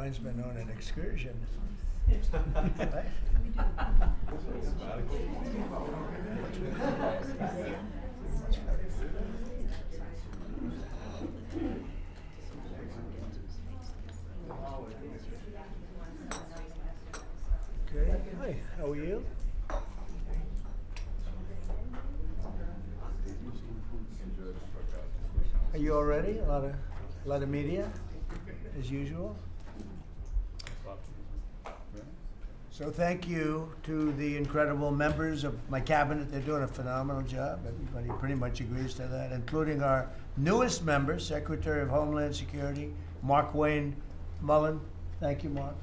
mine's been on an excursion. Right? Okay. Hi, how are you? Are you all ready? A lot of media, as usual. So thank you to the incredible members of my cabinet. They're doing a phenomenal job. Everybody pretty much agrees to that, including our newest member, Secretary of Homeland Security, Mark Wayne Mullen. Thank you, Mark.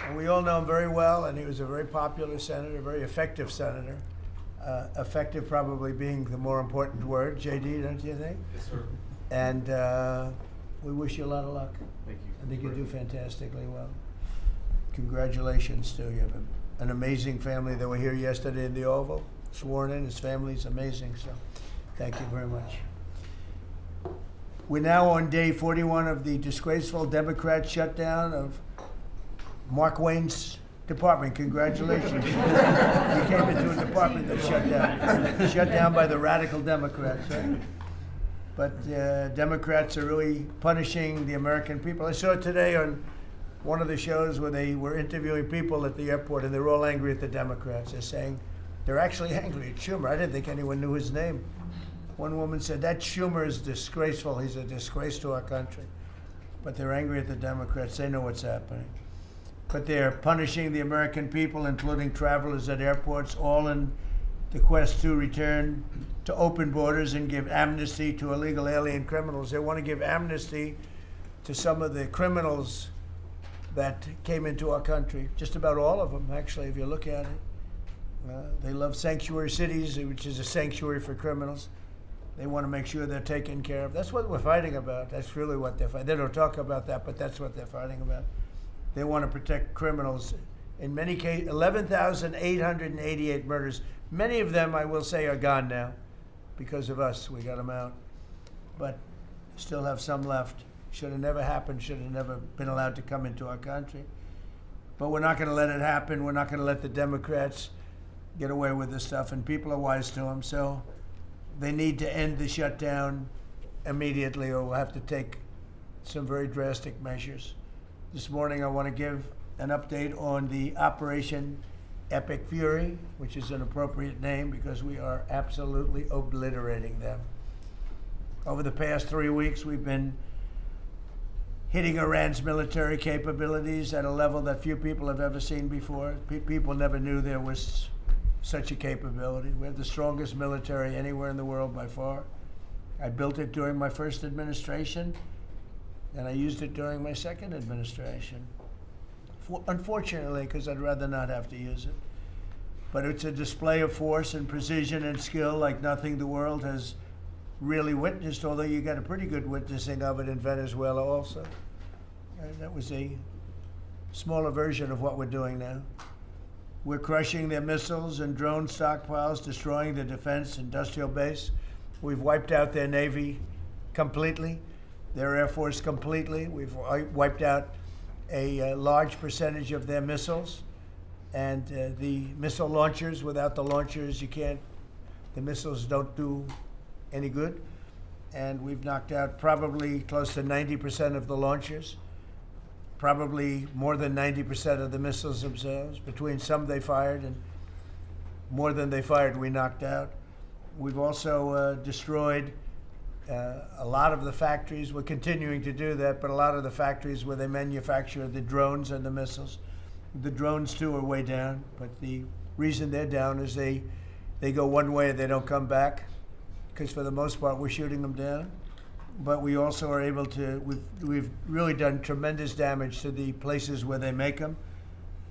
And we all know him very well, and he was a very popular senator, very effective senator. Effective probably being the more important word. JD, don't you think? Yes, sir. And we wish you a lot of luck. Thank you. I think you do fantastically well. Congratulations to you. You have an amazing family that were here yesterday in the Oval, sworn in. His family's amazing, so thank you very much. We're now on day 41 of the disgraceful Democrat shutdown of Mark Wayne's department. Congratulations. You came into a department that shut down by the radical Democrats, right? But Democrats are really punishing the American people. I saw today on one of the shows where they were interviewing people at the airport, and they're all angry at the Democrats. They're saying they're actually angry at Schumer. I didn't think anyone knew his name. One woman said, that Schumer is disgraceful. He's a disgrace to our country. But they're angry at the Democrats. They know what's happening. But they're punishing the American people, including travelers at airports, all in the quest to return to open borders and give amnesty to illegal alien criminals. They want to give amnesty to some of the criminals that came into our country, just about all of them, actually, if you look at it. They love sanctuary cities, which is a sanctuary for criminals. They want to make sure they're taken care of. That's what we're fighting about. That's really what they're fighting. They don't talk about that, but that's what they're fighting about. They want to protect criminals. In many cases, 11,888 murders. Many of them, I will say, are gone now because of us. We got them out. But still have some left. Should have never happened, should have never been allowed to come into our country. But we're not going to let it happen. We're not going to let the Democrats get away with this stuff, and people are wise to them. So they need to end the shutdown immediately, or we'll have to take some very drastic measures. This morning I want to give an update on the Operation Epic Fury, which is an appropriate name because we are absolutely obliterating them. Over the past 3 weeks, we've been hitting Iran's military capabilities at a level that few people have ever seen before. People never knew there was such a capability. We have the strongest military anywhere in the world by far. I built it during my first administration, and I used it during my second administration. Unfortunately, because I'd rather not have to use it. But it's a display of force and precision and skill like nothing the world has really witnessed, although you got a pretty good witnessing of it in Venezuela also. And that was a smaller version of what we're doing now. We're crushing their missiles and drone stockpiles, destroying the defense industrial base. We've wiped out their Navy completely, their Air Force completely. We've wiped out a large percentage of their missiles. And the missile launchers, without the launchers, the missiles don't do any good. And we've knocked out probably close to 90% of the launchers, probably more than 90% of the missiles themselves. Between some they fired and more than they fired, we knocked out. We've also destroyed a lot of the factories. We're continuing to do that, but a lot of the factories where they manufacture the drones and the missiles. The drones, too, are way down, but the reason they're down is they go one way and they don't come back, because for the most part, we're shooting them down. But we also are able to, we've really done tremendous damage to the places where they make them.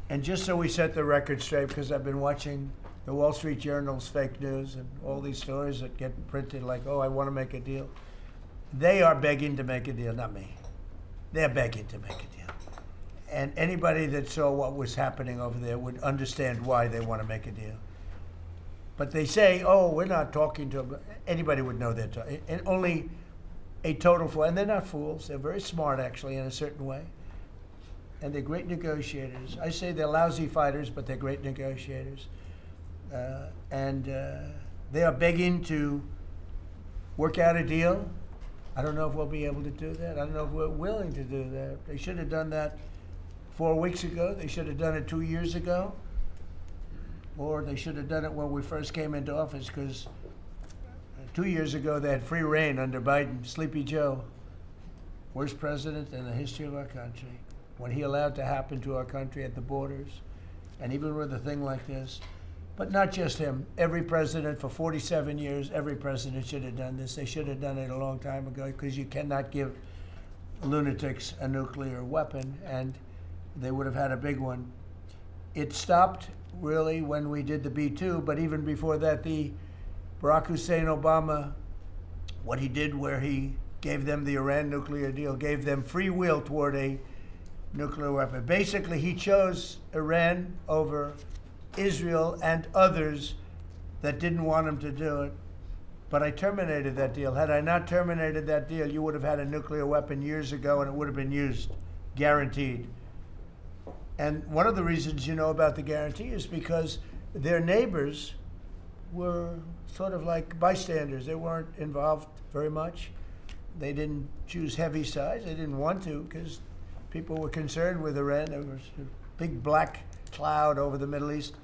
And just so we set the record straight, because I've been watching the Wall Street Journal's fake news and all these stories that get printed like, oh, I want to make a deal. They are begging to make a deal, not me. They're begging to make a deal. And anybody that saw what was happening over there would understand why they want to make a deal. But they say, oh, we're not talking to them. Anybody would know that. And only a total fool. And they're not fools. They're very smart, actually, in a certain way. And they're great negotiators. I say they're lousy fighters, but they're great negotiators. They are begging to work out a deal. I don't know if we'll be able to do that. I don't know if we're willing to do that. They should have done that 4 weeks ago. They should have done it 2 years ago. Or they should have done it when we first came into office, because 2 years ago they had free reign under Biden. Sleepy Joe, worst president in the history of our country. When he allowed to happen to our country at the borders, and even with a thing like this. But not just him. Every president for 47 years, every president should have done this. They should have done it a long time ago, because you cannot give lunatics a nuclear weapon, and they would have had a big one. It stopped really when we did the B-2, but even before that, the Barack Hussein Obama, what he did where he gave them the Iran nuclear deal, gave them free will toward a nuclear weapon. Basically, he chose Iran over Israel and others that didn't want him to do it. But I terminated that deal. Had I not terminated that deal, you would have had a nuclear weapon years ago, and it would have been used, guaranteed. And one of the reasons you know about the guarantee is because their neighbors were sort of like bystanders. They weren't involved very much. They didn't choose heavy sides. They didn't want to, because people were concerned with Iran. There was a big black cloud over the Middle East.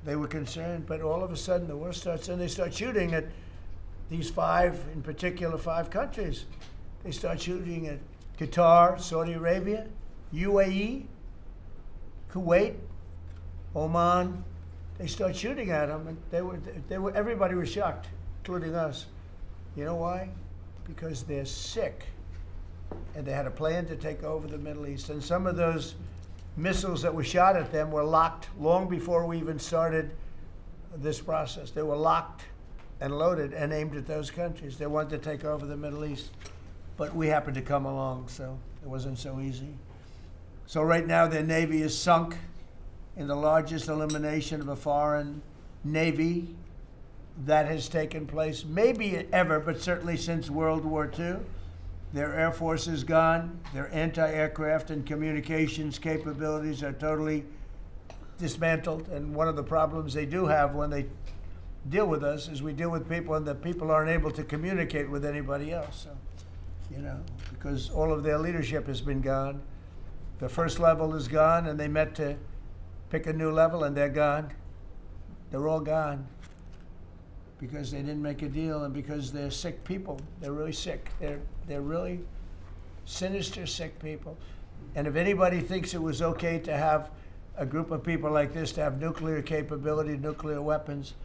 They were concerned, but all of a sudden the war starts, and they start shooting at these five countries. They start shooting at Qatar, Saudi Arabia, UAE, Kuwait, Oman. They start shooting at them, and everybody was shocked, including us. You know why? Because they're sick, and they had a plan to take over the Middle East. And some of those missiles that were shot at them were locked long before we even started this process. They were locked and loaded and aimed at those countries. They wanted to take over the Middle East. But we happened to come along, so it wasn't so easy. So right now their Navy is sunk in the largest elimination of a foreign Navy that has taken place, maybe ever, but certainly since World War II. Their Air Force is gone. Their anti-aircraft and communications capabilities are totally dismantled. And one of the problems they do have when they deal with us is we deal with people, and the people aren't able to communicate with anybody else. So, because all of their leadership has been gone. The first level is gone, and they met to pick a new level, and they're gone. They're all gone because they didn't make a deal, and because they're sick people. They're really sick. They're really sinister, sick people. And if anybody thinks it was okay to have a group of people like this to have nuclear capability, nuclear weapons,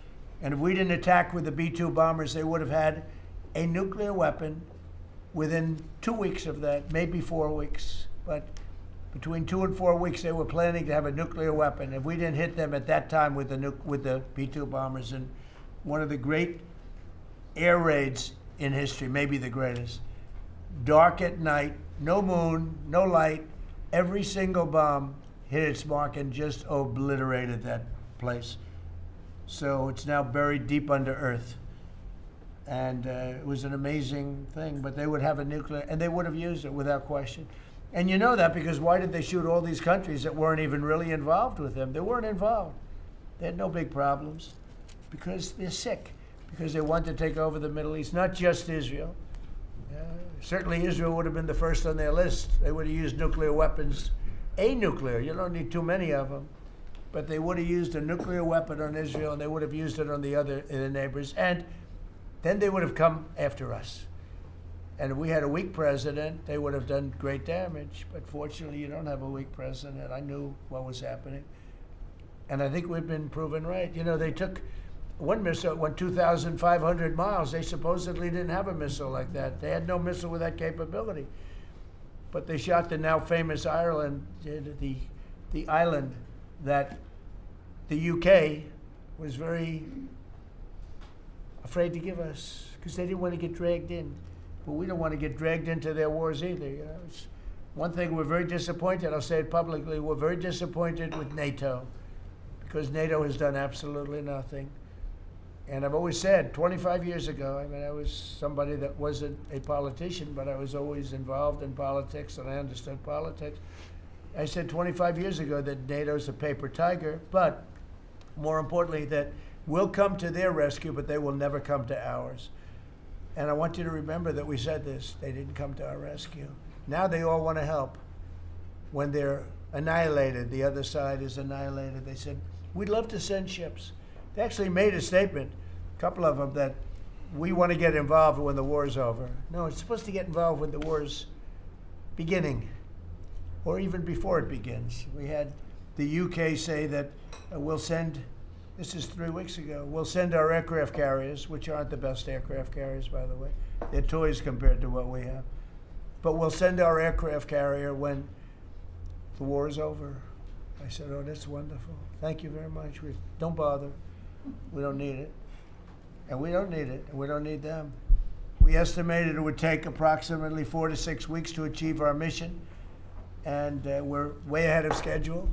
and if we didn't attack with the B-2 bombers, they would have had a nuclear weapon within 2 weeks of that, maybe 4 weeks. But between 2 and 4 weeks, they were planning to have a nuclear weapon. If we didn't hit them at that time with the B-2 bombers, and one of the great air raids in history, maybe the greatest. Dark at night, no moon, no light. Every single bomb hit its mark and just obliterated that place. So it's now buried deep under earth. And it was an amazing thing, but they would have a nuclear, and they would have used it without question. And you know that because why did they shoot all these countries that weren't even really involved with them? They weren't involved. They had no big problems because they're sick, because they want to take over the Middle East, not just Israel. Certainly Israel would have been the first on their list. They would have used nuclear weapons, a nuclear, you don't need too many of them, but they would have used a nuclear weapon on Israel, and they would have used it on the neighbors, and then they would have come after us. And if we had a weak president, they would have done great damage. But fortunately, you don't have a weak president. I knew what was happening. And I think we've been proven right. They took one missile, went 2,500 miles. They supposedly didn't have a missile like that. They had no missile with that capability. But they shot the now famous Ireland, the island that the UK was very afraid to give us because they didn't want to get dragged in. But we don't want to get dragged into their wars either. It's one thing we're very disappointed, I'll say it publicly, we're very disappointed with NATO because NATO has done absolutely nothing. And I've always said, 25 years ago, I mean, I was somebody that wasn't a politician, but I was always involved in politics and I understood politics. I said 25 years ago that NATO's a paper tiger, but more importantly, that we'll come to their rescue, but they will never come to ours. And I want you to remember that we said this. They didn't come to our rescue. Now they all want to help. When they're annihilated, the other side is annihilated, they said, we'd love to send ships. They actually made a statement, a couple of them, that we want to get involved when the war's over. No, it's supposed to get involved when the war's beginning, or even before it begins. We had the UK say that we'll send, this is 3 weeks ago, we'll send our aircraft carriers, which aren't the best aircraft carriers, by the way. They're toys compared to what we have. But we'll send our aircraft carrier when the war is over. I said, oh, that's wonderful. Thank you very much. Don't bother. We don't need it. And we don't need it, and we don't need them. We estimated it would take approximately 4 to 6 weeks to achieve our mission, and we're way ahead of schedule.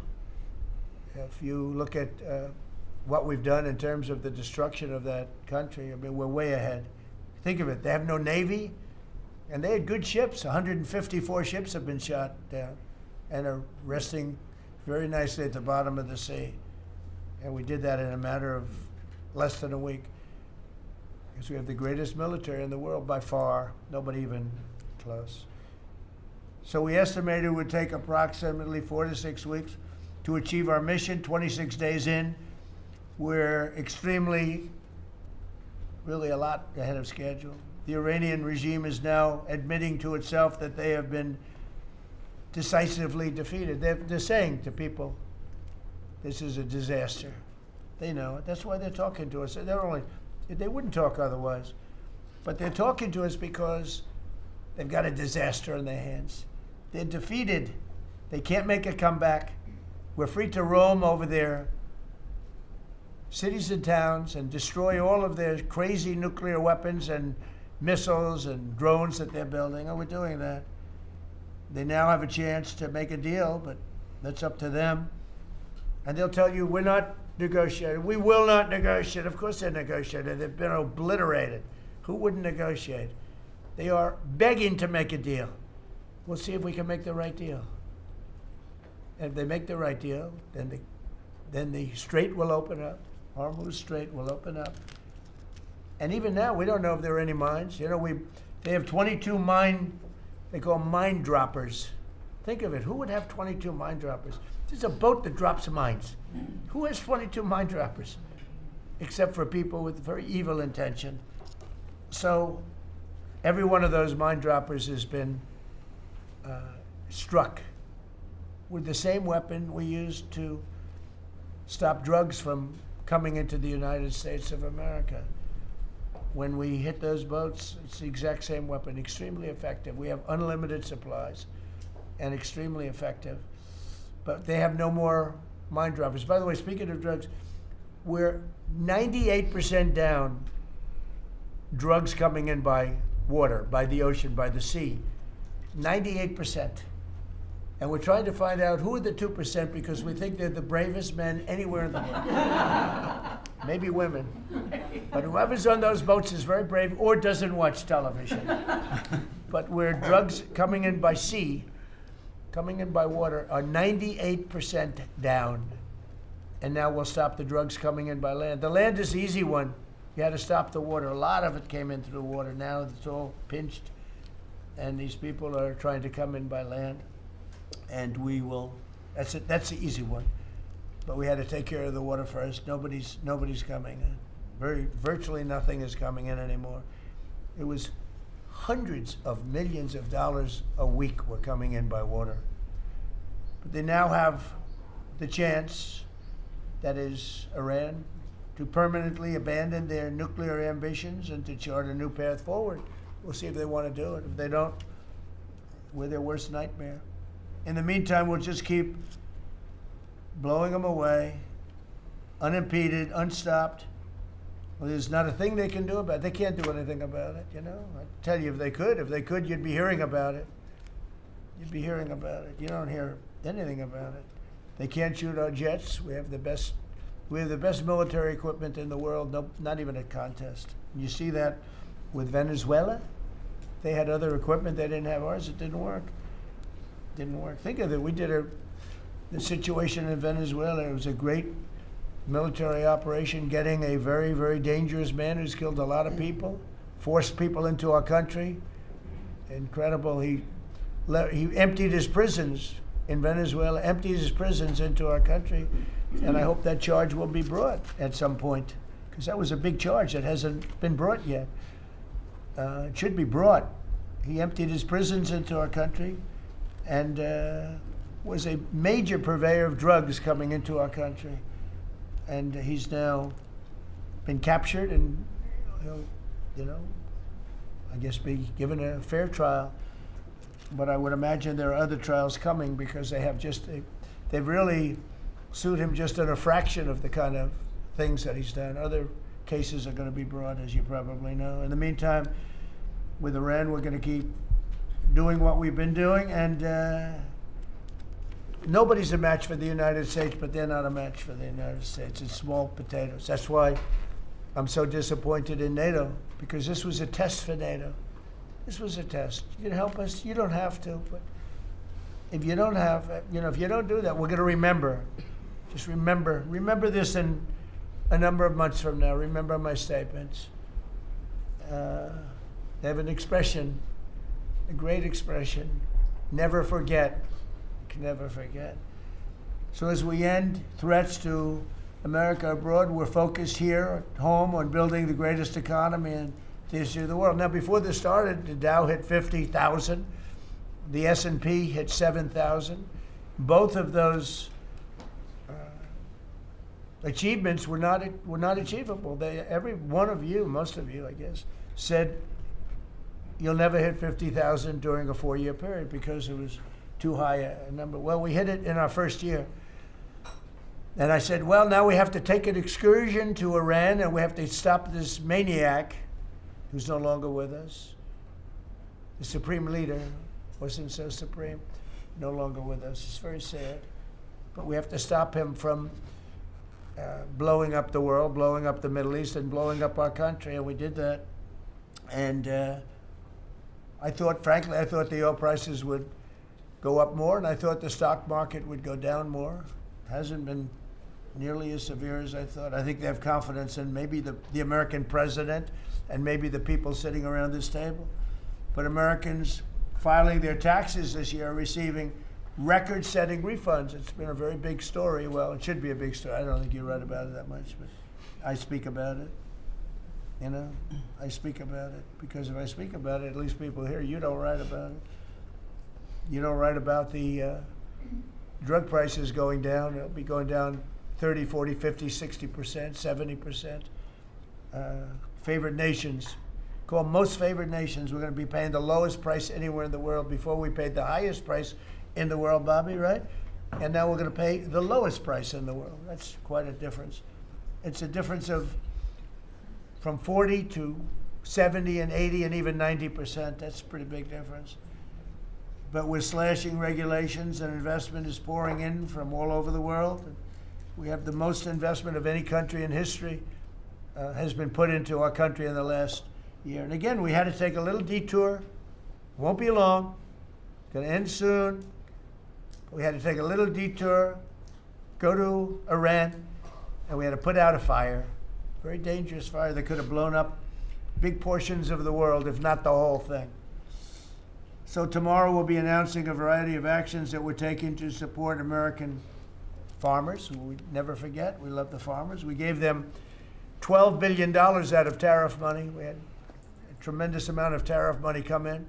If you look at what we've done in terms of the destruction of that country, I mean, we're way ahead. Think of it, they have no Navy, and they had good ships. 154 ships have been shot down and are resting very nicely at the bottom of the sea. And we did that in a matter of less than a week. Because we have the greatest military in the world by far, nobody even close. So we estimated it would take approximately 4 to 6 weeks to achieve our mission. 26 days in, we're extremely, really a lot ahead of schedule. The Iranian regime is now admitting to itself that they have been decisively defeated. They're saying to people, this is a disaster. They know it. That's why they're talking to us. They wouldn't talk otherwise. But they're talking to us because they've got a disaster in their hands. They're defeated. They can't make a comeback. We're free to roam over their cities and towns and destroy all of their crazy nuclear weapons and missiles and drones that they're building. Oh, we're doing that. They now have a chance to make a deal, but that's up to them. And they'll tell you, we're not negotiating. We will not negotiate. Of course they're negotiating. They've been obliterated. Who wouldn't negotiate? They are begging to make a deal. We'll see if we can make the right deal. And if they make the right deal, then the strait will open up. Hormuz Strait will open up. And even now, we don't know if there are any mines. You know, they have 22 they call mine droppers. Think of it. Who would have 22 mine droppers? There's a boat that drops mines. Who has 22 mine droppers? Except for people with very evil intention. So every one of those mine droppers has been struck with the same weapon we used to stop drugs from coming into the United States of America. When we hit those boats, it's the exact same weapon, extremely effective. We have unlimited supplies and extremely effective. But they have no more mine droppers. By the way, speaking of drugs, we're 98% down drugs coming in by water, by the ocean, by the sea. 98%. And we're trying to find out who are the 2% because we think they're the bravest men anywhere in the world. Maybe women. But whoever's on those boats is very brave or doesn't watch television. But where drugs coming in by sea, coming in by water, are 98% down. And now we'll stop the drugs coming in by land. The land is the easy one. You had to stop the water. A lot of it came in through water. Now it's all pinched. And these people are trying to come in by land. And we will, that's it, that's the easy one. But we had to take care of the water first. Nobody's coming in. Virtually nothing is coming in anymore. It was hundreds of millions of dollars a week were coming in by water. But they now have the chance, that is Iran, to permanently abandon their nuclear ambitions and to chart a new path forward. We'll see if they want to do it. If they don't, we're their worst nightmare. In the meantime, we'll just keep blowing them away, unimpeded, unstopped. Well, there's not a thing they can do about it. They can't do anything about it, you know. I tell you, if they could, you'd be hearing about it. You'd be hearing about it. You don't hear anything about it. They can't shoot our jets. We have the best We have the best military equipment in the world, no, not even a contest. You see that with Venezuela. They had other equipment, they didn't have ours, it didn't work. Didn't work. Think of it, we did the situation in Venezuela, it was a great military operation, getting a very, very dangerous man who's killed a lot of people, forced people into our country. Incredible. He emptied his prisons in Venezuela, emptied his prisons into our country, and I hope that charge will be brought at some point, because that was a big charge that hasn't been brought yet. It should be brought. He emptied his prisons into our country and was a major purveyor of drugs coming into our country. And he's now been captured and I guess be given a fair trial. But I would imagine there are other trials coming, because they've really sued him just in a fraction of the kind of things that he's done. Other cases are going to be brought, as you probably know. In the meantime, with Iran, we're going to keep doing what we've been doing, and nobody's a match for the United States, but they're not a match for the United States. It's small potatoes. That's why I'm so disappointed in NATO, because this was a test for NATO. This was a test. You can help us. You don't have to, but if you don't if you don't do that, we're going to remember. Just remember this in a number of months from now. Remember my statements. They have an expression, a great expression: never forget. Can never forget. So as we end threats to America abroad, we're focused here at home on building the greatest economy in the history of the world. Now, before this started, the Dow hit 50,000, the S&P hit 7,000. Both of those achievements were not achievable. Every one of you, most of you, I guess, said you'll never hit 50,000 during a 4-year period because it was too high a number. Well, we hit it in our first year. And I said, well, now we have to take an excursion to Iran, and we have to stop this maniac who's no longer with us. The supreme leader wasn't so supreme, no longer with us. It's very sad. But we have to stop him from blowing up the world, blowing up the Middle East, and blowing up our country, and we did that. And frankly, I thought the oil prices would go up more, and I thought the stock market would go down more. It hasn't been nearly as severe as I thought. I think they have confidence in maybe the American president and maybe the people sitting around this table. But Americans filing their taxes this year are receiving record-setting refunds. It's been a very big story. Well, it should be a big story. I don't think you write about it that much, but I speak about it. I speak about it because if I speak about it, at least people hear. You don't write about it. You don't write about the drug prices going down. It'll be going down 30, 40, 50, 60%, 70%. Favored nations. Called most favored nations. We're going to be paying the lowest price anywhere in the world. Before we paid the highest price in the world, Bobby, right? And now we're going to pay the lowest price in the world. That's quite a difference. It's a difference of from 40 to 70 and 80 and even 90%. That's a pretty big difference. But we're slashing regulations, and investment is pouring in from all over the world. We have the most investment of any country in history has been put into our country in the last year. And again, we had to take a little detour. Won't be long. Going to end soon. We had to take a little detour, go to Iran, and we had to put out a fire. Very dangerous fire that could have blown up big portions of the world, if not the whole thing. So tomorrow we'll be announcing a variety of actions that we're taking to support American farmers, who we never forget. We love the farmers. We gave them $12 billion out of tariff money. We had a tremendous amount of tariff money come in,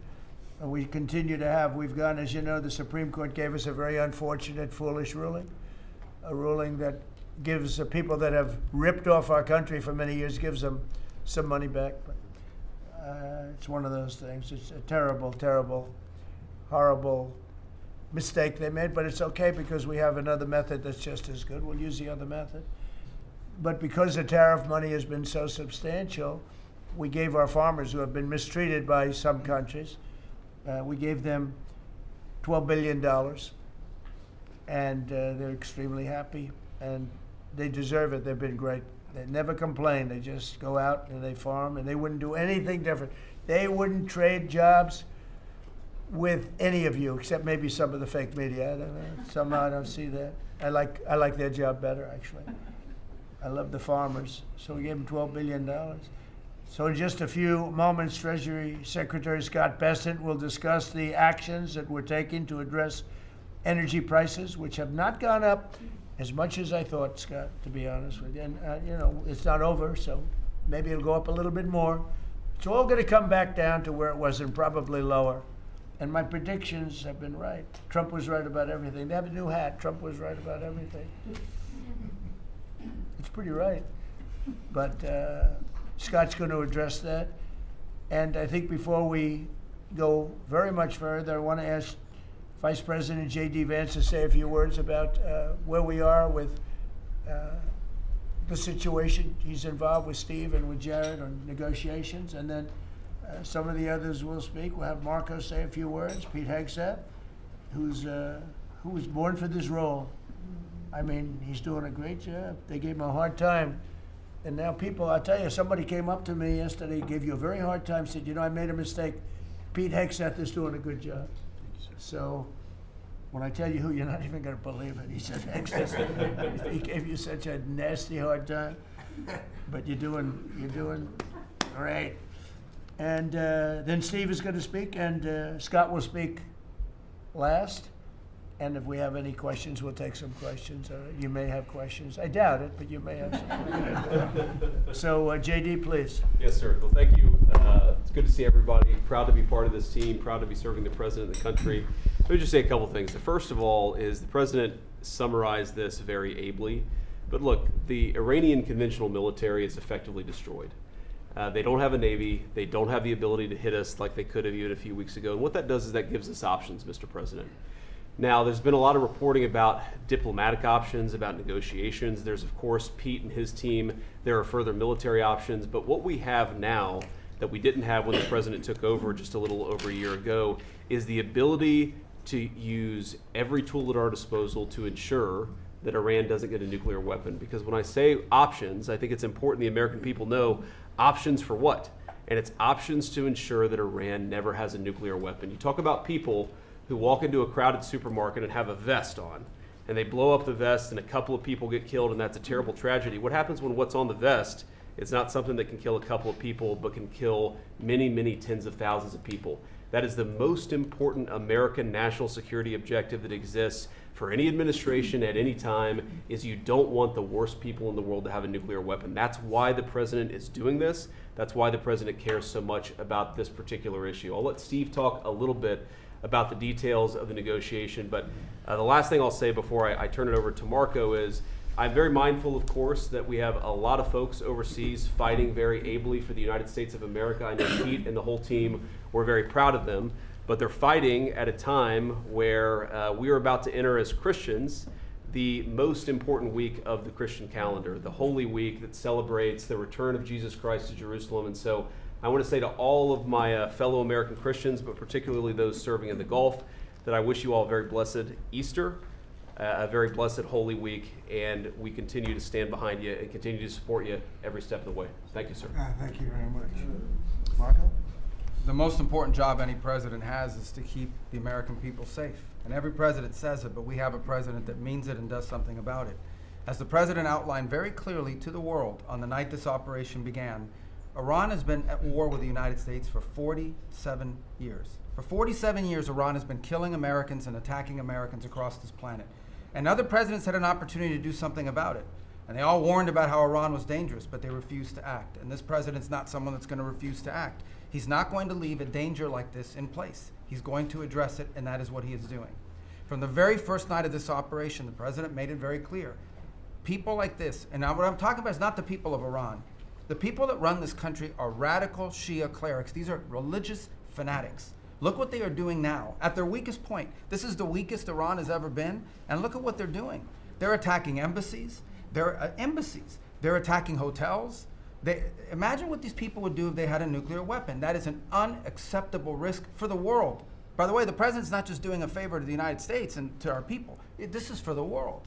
and we continue to have. We've gone, as you know, the Supreme Court gave us a very unfortunate, foolish ruling, a ruling that gives the people that have ripped off our country for many years, gives them some money back. But it's one of those things. It's a terrible, terrible, horrible mistake they made, but it's okay because we have another method that's just as good. We'll use the other method. But because the tariff money has been so substantial, we gave our farmers, who have been mistreated by some countries, we gave them $12 billion, and they're extremely happy. And they deserve it. They've been great. They never complain. They just go out and they farm, and they wouldn't do anything different. They wouldn't trade jobs with any of you, except maybe some of the fake media. I don't know. Somehow I don't see that. I like their job better, actually. I love the farmers, so we gave them $12 billion. So in just a few moments, Treasury Secretary Scott Bessent will discuss the actions that we're taking to address energy prices, which have not gone up as much as I thought, Scott, to be honest with you. And, it's not over, so maybe it'll go up a little bit more. It's all going to come back down to where it was and probably lower. And my predictions have been right. Trump was right about everything. They have a new hat. Trump was right about everything. It's pretty right. But Scott's going to address that. And I think before we go very much further, I want to ask Vice President J.D. Vance to say a few words about where we are with the situation. He's involved with Steve and with Jared on negotiations. And then some of the others will speak. We'll have Marco say a few words. Pete Hegseth, who was born for this role. I mean, he's doing a great job. They gave him a hard time. And now people, I'll tell you, somebody came up to me yesterday, gave you a very hard time, said, I made a mistake. Pete Hegseth is doing a good job. So when I tell you who, you're not even going to believe it. He said, Hegseth, he gave you such a nasty hard time. But you're doing great. And then Steve is going to speak, and Scott will speak last. And if we have any questions, we'll take some questions. You may have questions. I doubt it, but you may have some. So, JD, please. Yes, sir. Well, thank you. It's good to see everybody. Proud to be part of this team. Proud to be serving the president of the country. Let me just say a couple things. The first of all is the president summarized this very ably. But look, the Iranian conventional military is effectively destroyed. They don't have a navy. They don't have the ability to hit us like they could have even a few weeks ago. And what that does is that gives us options, Mr. President. Now, there's been a lot of reporting about diplomatic options, about negotiations. There's, of course, Pete and his team. There are further military options. But what we have now that we didn't have when the president took over just a little over a year ago is the ability to use every tool at our disposal to ensure that Iran doesn't get a nuclear weapon. Because when I say options, I think it's important the American people know options for what? And it's options to ensure that Iran never has a nuclear weapon. You talk about people who walk into a crowded supermarket and have a vest on, and they blow up the vest and a couple of people get killed, and that's a terrible tragedy. What happens when what's on the vest is not something that can kill a couple of people, but can kill many, many tens of thousands of people? That is the most important American national security objective that exists for any administration at any time, is you don't want the worst people in the world to have a nuclear weapon. That's why the president is doing this. That's why the president cares so much about this particular issue. I'll let Steve talk a little bit about the details of the negotiation, but the last thing I'll say before I turn it over to Marco is I'm very mindful, of course, that we have a lot of folks overseas fighting very ably for the United States of America. I know Pete and the whole team, we're very proud of them, but they're fighting at a time where we are about to enter as Christians the most important week of the Christian calendar, the Holy Week that celebrates the return of Jesus Christ to Jerusalem. And so I want to say to all of my fellow American Christians, but particularly those serving in the Gulf, that I wish you all a very blessed Easter, a very blessed Holy Week, and we continue to stand behind you and continue to support you every step of the way. Thank you, sir. Thank you very much. Marco? The most important job any president has is to keep the American people safe. And every president says it, but we have a president that means it and does something about it. As the president outlined very clearly to the world on the night this operation began, Iran has been at war with the United States for 47 years. For 47 years, Iran has been killing Americans and attacking Americans across this planet. And other presidents had an opportunity to do something about it. And they all warned about how Iran was dangerous, but they refused to act. And this president's not someone that's going to refuse to act. He's not going to leave a danger like this in place. He's going to address it, and that is what he is doing. From the very first night of this operation, the president made it very clear. People like this, and now what I'm talking about is not the people of Iran. The people that run this country are radical Shia clerics. These are religious fanatics. Look what they are doing now. At their weakest point, this is the weakest Iran has ever been, and look at what they're doing. They're attacking embassies. They're attacking hotels. Imagine what these people would do if they had a nuclear weapon. That is an unacceptable risk for the world. By the way, the president's not just doing a favor to the United States and to our people. This is for the world.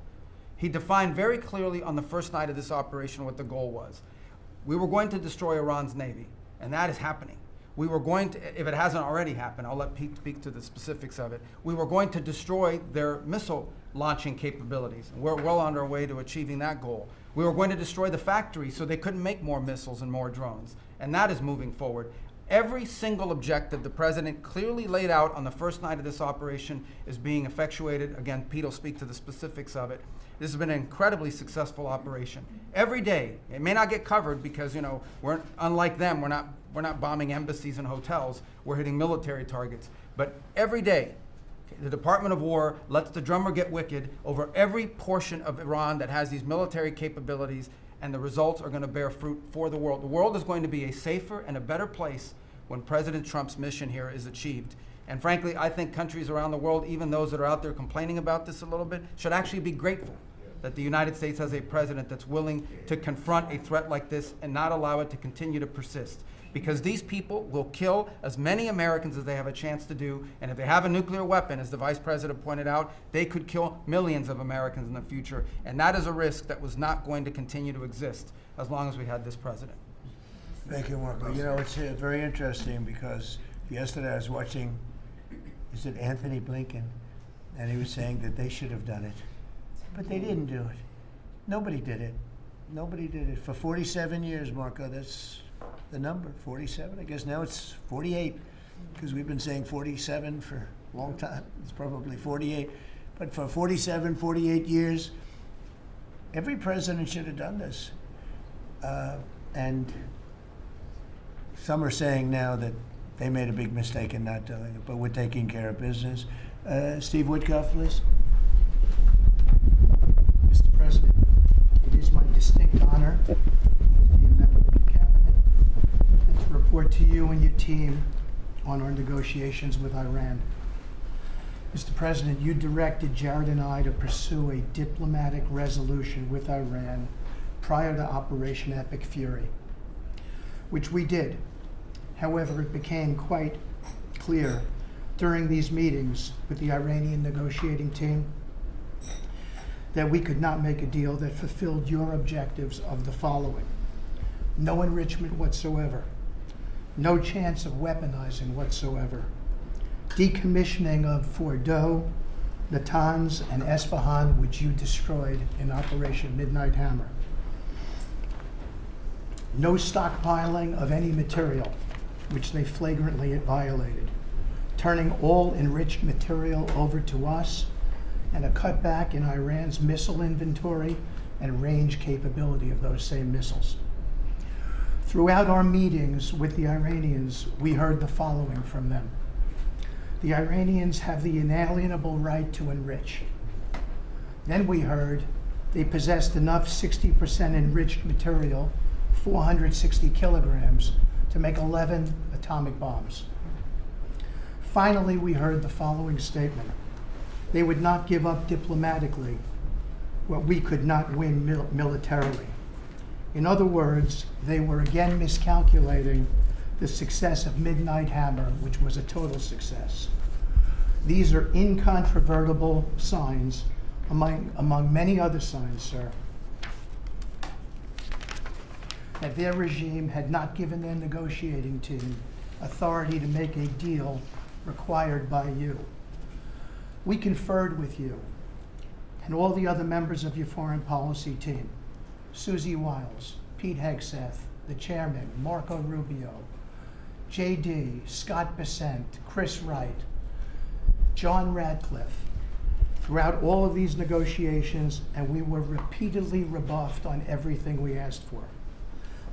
He defined very clearly on the first night of this operation what the goal was. We were going to destroy Iran's navy, and that is happening. We were going to, if it hasn't already happened, I'll let Pete speak to the specifics of it. We were going to destroy their missile launching capabilities. And we're well on our way to achieving that goal. We were going to destroy the factory so they couldn't make more missiles and more drones. And that is moving forward. Every single objective the president clearly laid out on the first night of this operation is being effectuated. Again, Pete will speak to the specifics of it. This has been an incredibly successful operation. Every day, it may not get covered because, we're unlike them. We're not bombing embassies and hotels. We're hitting military targets. But every day, the Department of War lets the drummer get wicked over every portion of Iran that has these military capabilities, and the results are going to bear fruit for the world. The world is going to be a safer and a better place when President Trump's mission here is achieved. And frankly, I think countries around the world, even those that are out there complaining about this a little bit, should actually be grateful that the United States has a president that's willing to confront a threat like this and not allow it to continue to persist. Because these people will kill as many Americans as they have a chance to do, and if they have a nuclear weapon, as the Vice President pointed out, they could kill millions of Americans in the future, and that is a risk that was not going to continue to exist as long as we had this president. Thank you, Marco. It's very interesting because yesterday I was watching, is it Anthony Blinken? And he was saying that they should have done it. But they didn't do it. Nobody did it. Nobody did it. For 47 years, Marco, that's the number, 47. I guess now it's 48 because we've been saying 47 for a long time. It's probably 48. But for 47, 48 years, every president should have done this. And some are saying now that they made a big mistake in not doing it, but we're taking care of business. Steve Woodcock, please. Mr. President, it is my distinct honor to be a member of your cabinet and to report to you and your team on our negotiations with Iran. Mr. President, you directed Jared and I to pursue a diplomatic resolution with Iran prior to Operation Epic Fury, which we did. However, it became quite clear during these meetings with the Iranian negotiating team that we could not make a deal that fulfilled your objectives of the following: no enrichment whatsoever, no chance of weaponizing whatsoever, decommissioning of Fordow, Natanz, and Esfahan, which you destroyed in Operation Midnight Hammer, no stockpiling of any material, which they flagrantly violated, turning all enriched material over to us, and a cutback in Iran's missile inventory and range capability of those same missiles. Throughout our meetings with the Iranians, we heard the following from them. The Iranians have the inalienable right to enrich. Then we heard they possessed enough 60% enriched material, 460 kilograms, to make 11 atomic bombs. Finally, we heard the following statement. They would not give up diplomatically what we could not win militarily. In other words, they were again miscalculating the success of Midnight Hammer, which was a total success. These are incontrovertible signs among many other signs, sir, that their regime had not given their negotiating team authority to make a deal required by you. We conferred with you and all the other members of your foreign policy team, Susie Wiles, Pete Hegseth, the chairman, Marco Rubio, JD, Scott Bessent, Chris Wright, John Radcliffe, throughout all of these negotiations, and we were repeatedly rebuffed on everything we asked for.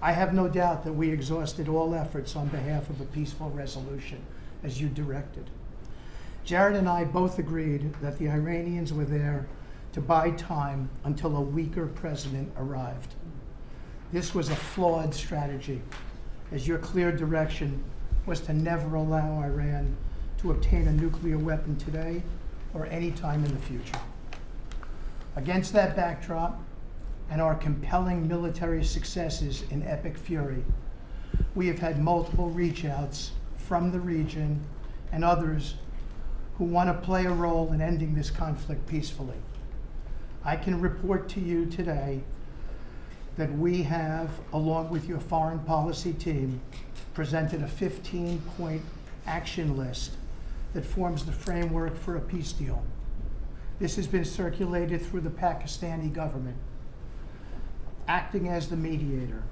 I have no doubt that we exhausted all efforts on behalf of a peaceful resolution, as you directed. Jared and I both agreed that the Iranians were there to buy time until a weaker president arrived. This was a flawed strategy, as your clear direction was to never allow Iran to obtain a nuclear weapon today or any time in the future. Against that backdrop, and our compelling military successes in Epic Fury, we have had multiple reach outs from the region and others who want to play a role in ending this conflict peacefully. I can report to you today that we have, along with your foreign policy team, presented a 15-point action list that forms the framework for a peace deal. This has been circulated through the Pakistani government, acting as the mediator.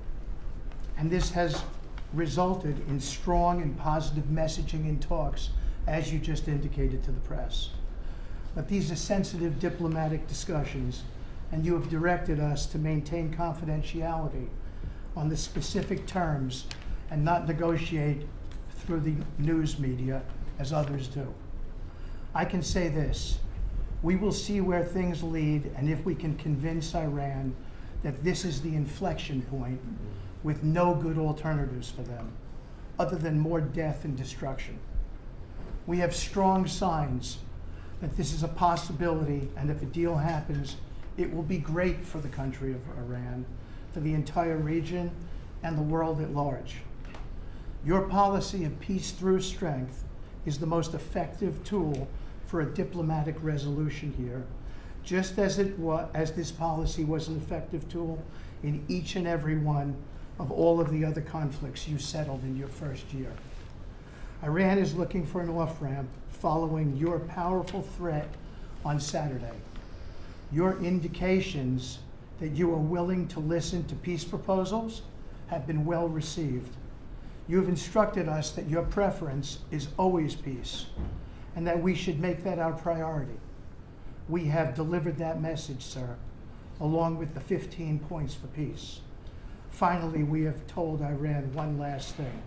And this has resulted in strong and positive messaging and talks, as you just indicated to the press. But these are sensitive diplomatic discussions, and you have directed us to maintain confidentiality on the specific terms and not negotiate through the news media as others do. I can say this: we will see where things lead, and if we can convince Iran that this is the inflection point with no good alternatives for them, other than more death and destruction. We have strong signs that this is a possibility, and if a deal happens, it will be great for the country of Iran, for the entire region, and the world at large. Your policy of peace through strength is the most effective tool for a diplomatic resolution here, just as this policy was an effective tool in each and every one of all of the other conflicts you settled in your first year. Iran is looking for an off-ramp following your powerful threat on Saturday. Your indications that you are willing to listen to peace proposals have been well received. You have instructed us that your preference is always peace, and that we should make that our priority. We have delivered that message, sir, along with the 15 points for peace. Finally, we have told Iran one last thing: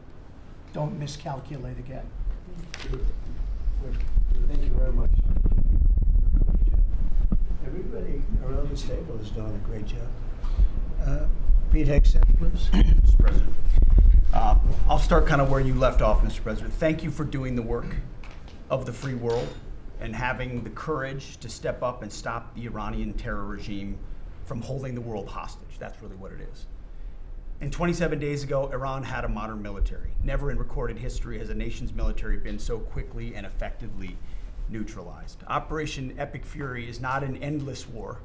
don't miscalculate again. Thank you very much. Everybody around this table is doing a great job. Pete Hegseth, please. Mr. President. I'll start kind of where you left off, Mr. President. Thank you for doing the work of the free world and having the courage to step up and stop the Iranian terror regime from holding the world hostage. That's really what it is. And 27 days ago, Iran had a modern military. Never in recorded history has a nation's military been so quickly and effectively neutralized. Operation Epic Fury is not an endless war.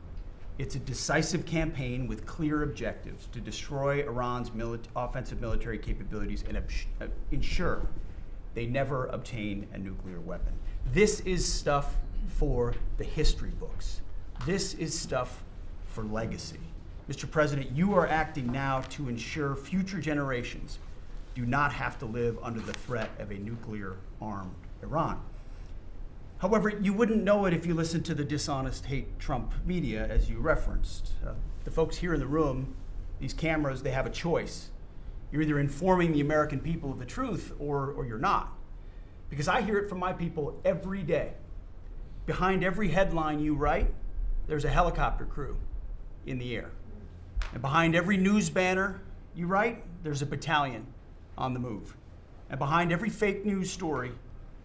It's a decisive campaign with clear objectives to destroy Iran's offensive military capabilities and ensure they never obtain a nuclear weapon. This is stuff for the history books. This is stuff for legacy. Mr. President, you are acting now to ensure future generations do not have to live under the threat of a nuclear-armed Iran. However, you wouldn't know it if you listened to the dishonest hate Trump media, as you referenced. The folks here in the room, these cameras, they have a choice. You're either informing the American people of the truth or you're not. Because I hear it from my people every day. Behind every headline you write, there's a helicopter crew in the air. And behind every news banner you write, there's a battalion on the move. And behind every fake news story,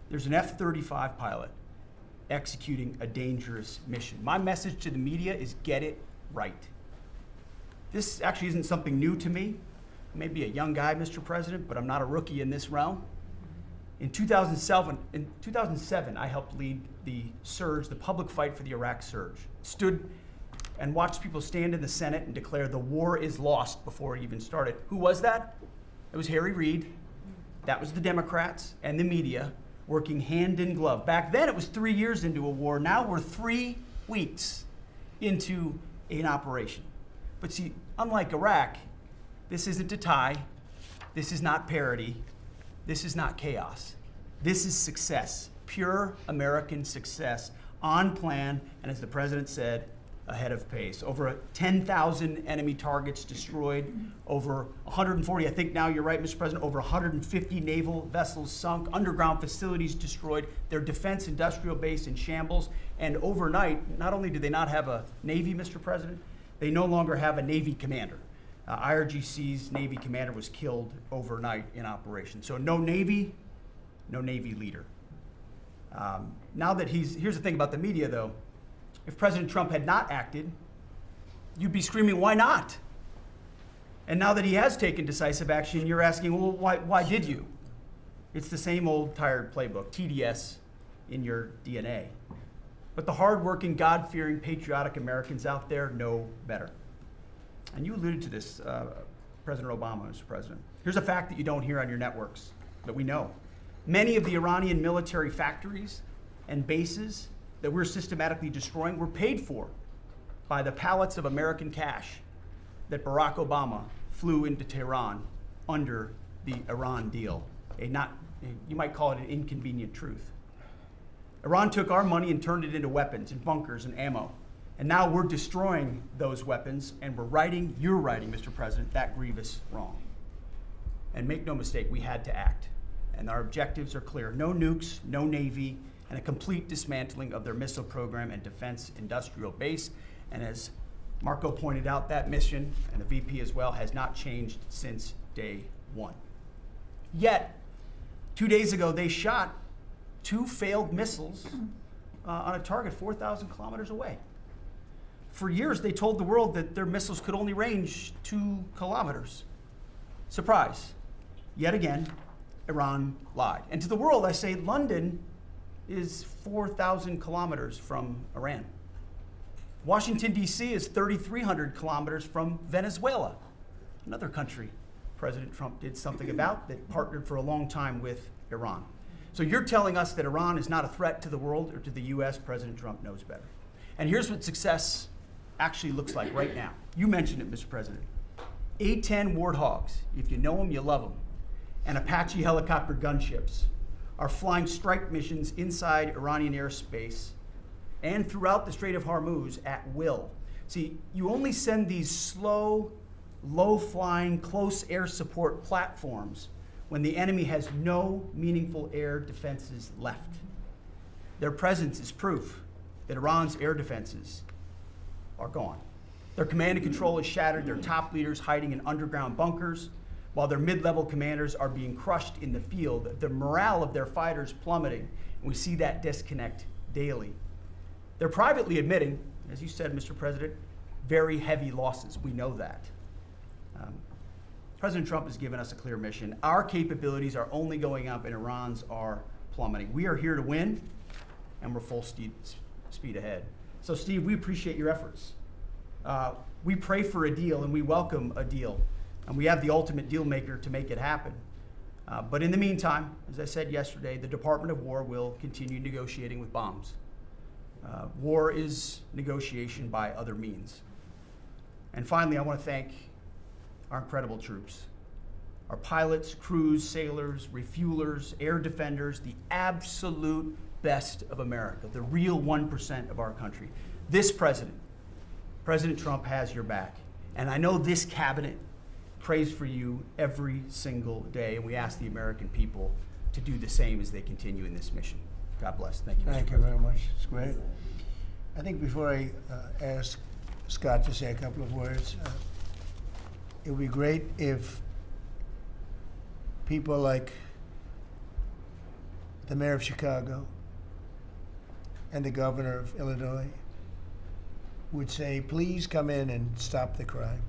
there's an F-35 pilot executing a dangerous mission. My message to the media is get it right. This actually isn't something new to me. I may be a young guy, Mr. President, but I'm not a rookie in this realm. In 2007, I helped lead the surge, the public fight for the Iraq surge. Stood and watched people stand in the Senate and declare the war is lost before it even started. Who was that? It was Harry Reid. That was the Democrats and the media working hand in glove. Back then it was 3 years into a war. Now we're 3 weeks into an operation. But see, unlike Iraq, this isn't a tie. This is not parity. This is not chaos. This is success, pure American success, on plan, and as the president said, ahead of pace. Over 10,000 enemy targets destroyed, over 140, I think now you're right, Mr. President, over 150 naval vessels sunk, underground facilities destroyed, their defense industrial base in shambles, and overnight, not only do they not have a Navy, Mr. President, they no longer have a Navy commander. IRGC's Navy commander was killed overnight in operation. So no Navy leader. Now that here's the thing about the media though, if President Trump had not acted, you'd be screaming, why not? And now that he has taken decisive action, you're asking, well, why did you? It's the same old tired playbook, TDS in your DNA. but the hardworking, God-fearing, patriotic Americans out there know better. And you alluded to this, President Obama, Mr. President. Here's a fact that you don't hear on your networks that we know. Many of the Iranian military factories and bases that we're systematically destroying were paid for by the pallets of American cash that Barack Obama flew into Tehran under the Iran deal. You might call it an inconvenient truth. Iran took our money and turned it into weapons and bunkers and ammo. And now we're destroying those weapons, and you're righting, Mr. President, that grievous wrong. And make no mistake, we had to act. And our objectives are clear. No nukes, no Navy, and a complete dismantling of their missile program and defense industrial base. And as Marco pointed out, that mission, and the VP as well, has not changed since day one. Yet, 2 days ago, they shot 2 failed missiles on a target 4,000 kilometers away. For years, they told the world that their missiles could only range 2 kilometers. Surprise. Yet again, Iran lied. And to the world, I say London is 4,000 kilometers from Iran. Washington, D.C. is 3,300 kilometers from Venezuela, another country President Trump did something about that partnered for a long time with Iran. So you're telling us that Iran is not a threat to the world or to the U.S. President Trump knows better. And here's what success actually looks like right now. You mentioned it, Mr. President. A-10 Warthogs, if you know them, you love them, and Apache helicopter gunships are flying strike missions inside Iranian airspace and throughout the Strait of Hormuz at will. See, you only send these slow, low-flying, close air support platforms when the enemy has no meaningful air defenses left. Their presence is proof that Iran's air defenses are gone. Their command and control is shattered, their top leaders hiding in underground bunkers, while their mid-level commanders are being crushed in the field. The morale of their fighters plummeting, and we see that disconnect daily. They're privately admitting, as you said, Mr. President, very heavy losses. We know that. President Trump has given us a clear mission. Our capabilities are only going up and Iran's are plummeting. We are here to win, and we're full speed ahead. So, Steve, we appreciate your efforts. We pray for a deal, and we welcome a deal. And we have the ultimate deal maker to make it happen. But in the meantime, as I said yesterday, the Department of War will continue negotiating with bombs. War is negotiation by other means. And finally, I want to thank our incredible troops, our pilots, crews, sailors, refuelers, air defenders, the absolute best of America, the real 1% of our country. This president, President Trump, has your back. And I know this cabinet prays for you every single day, and we ask the American people to do the same as they continue in this mission. God bless. Thank you, Mr. Thank you President. very much. It's great. I think before I ask Scott to say a couple of words, it would be great if people like the mayor of Chicago and the governor of Illinois would say, please come in and stop the crime.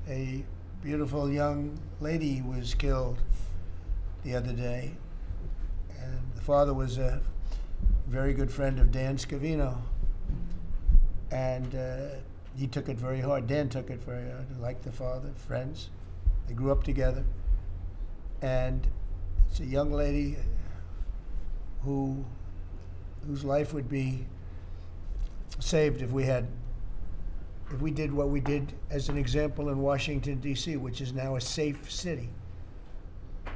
A beautiful young lady was killed the other day, and the father was a very good friend of Dan Scavino, and he took it very hard. Dan took it very hard, like the father, friends. They grew up together, and it's a young lady whose life would be saved if we did what we did as an example in Washington, D.C., which is now a safe city.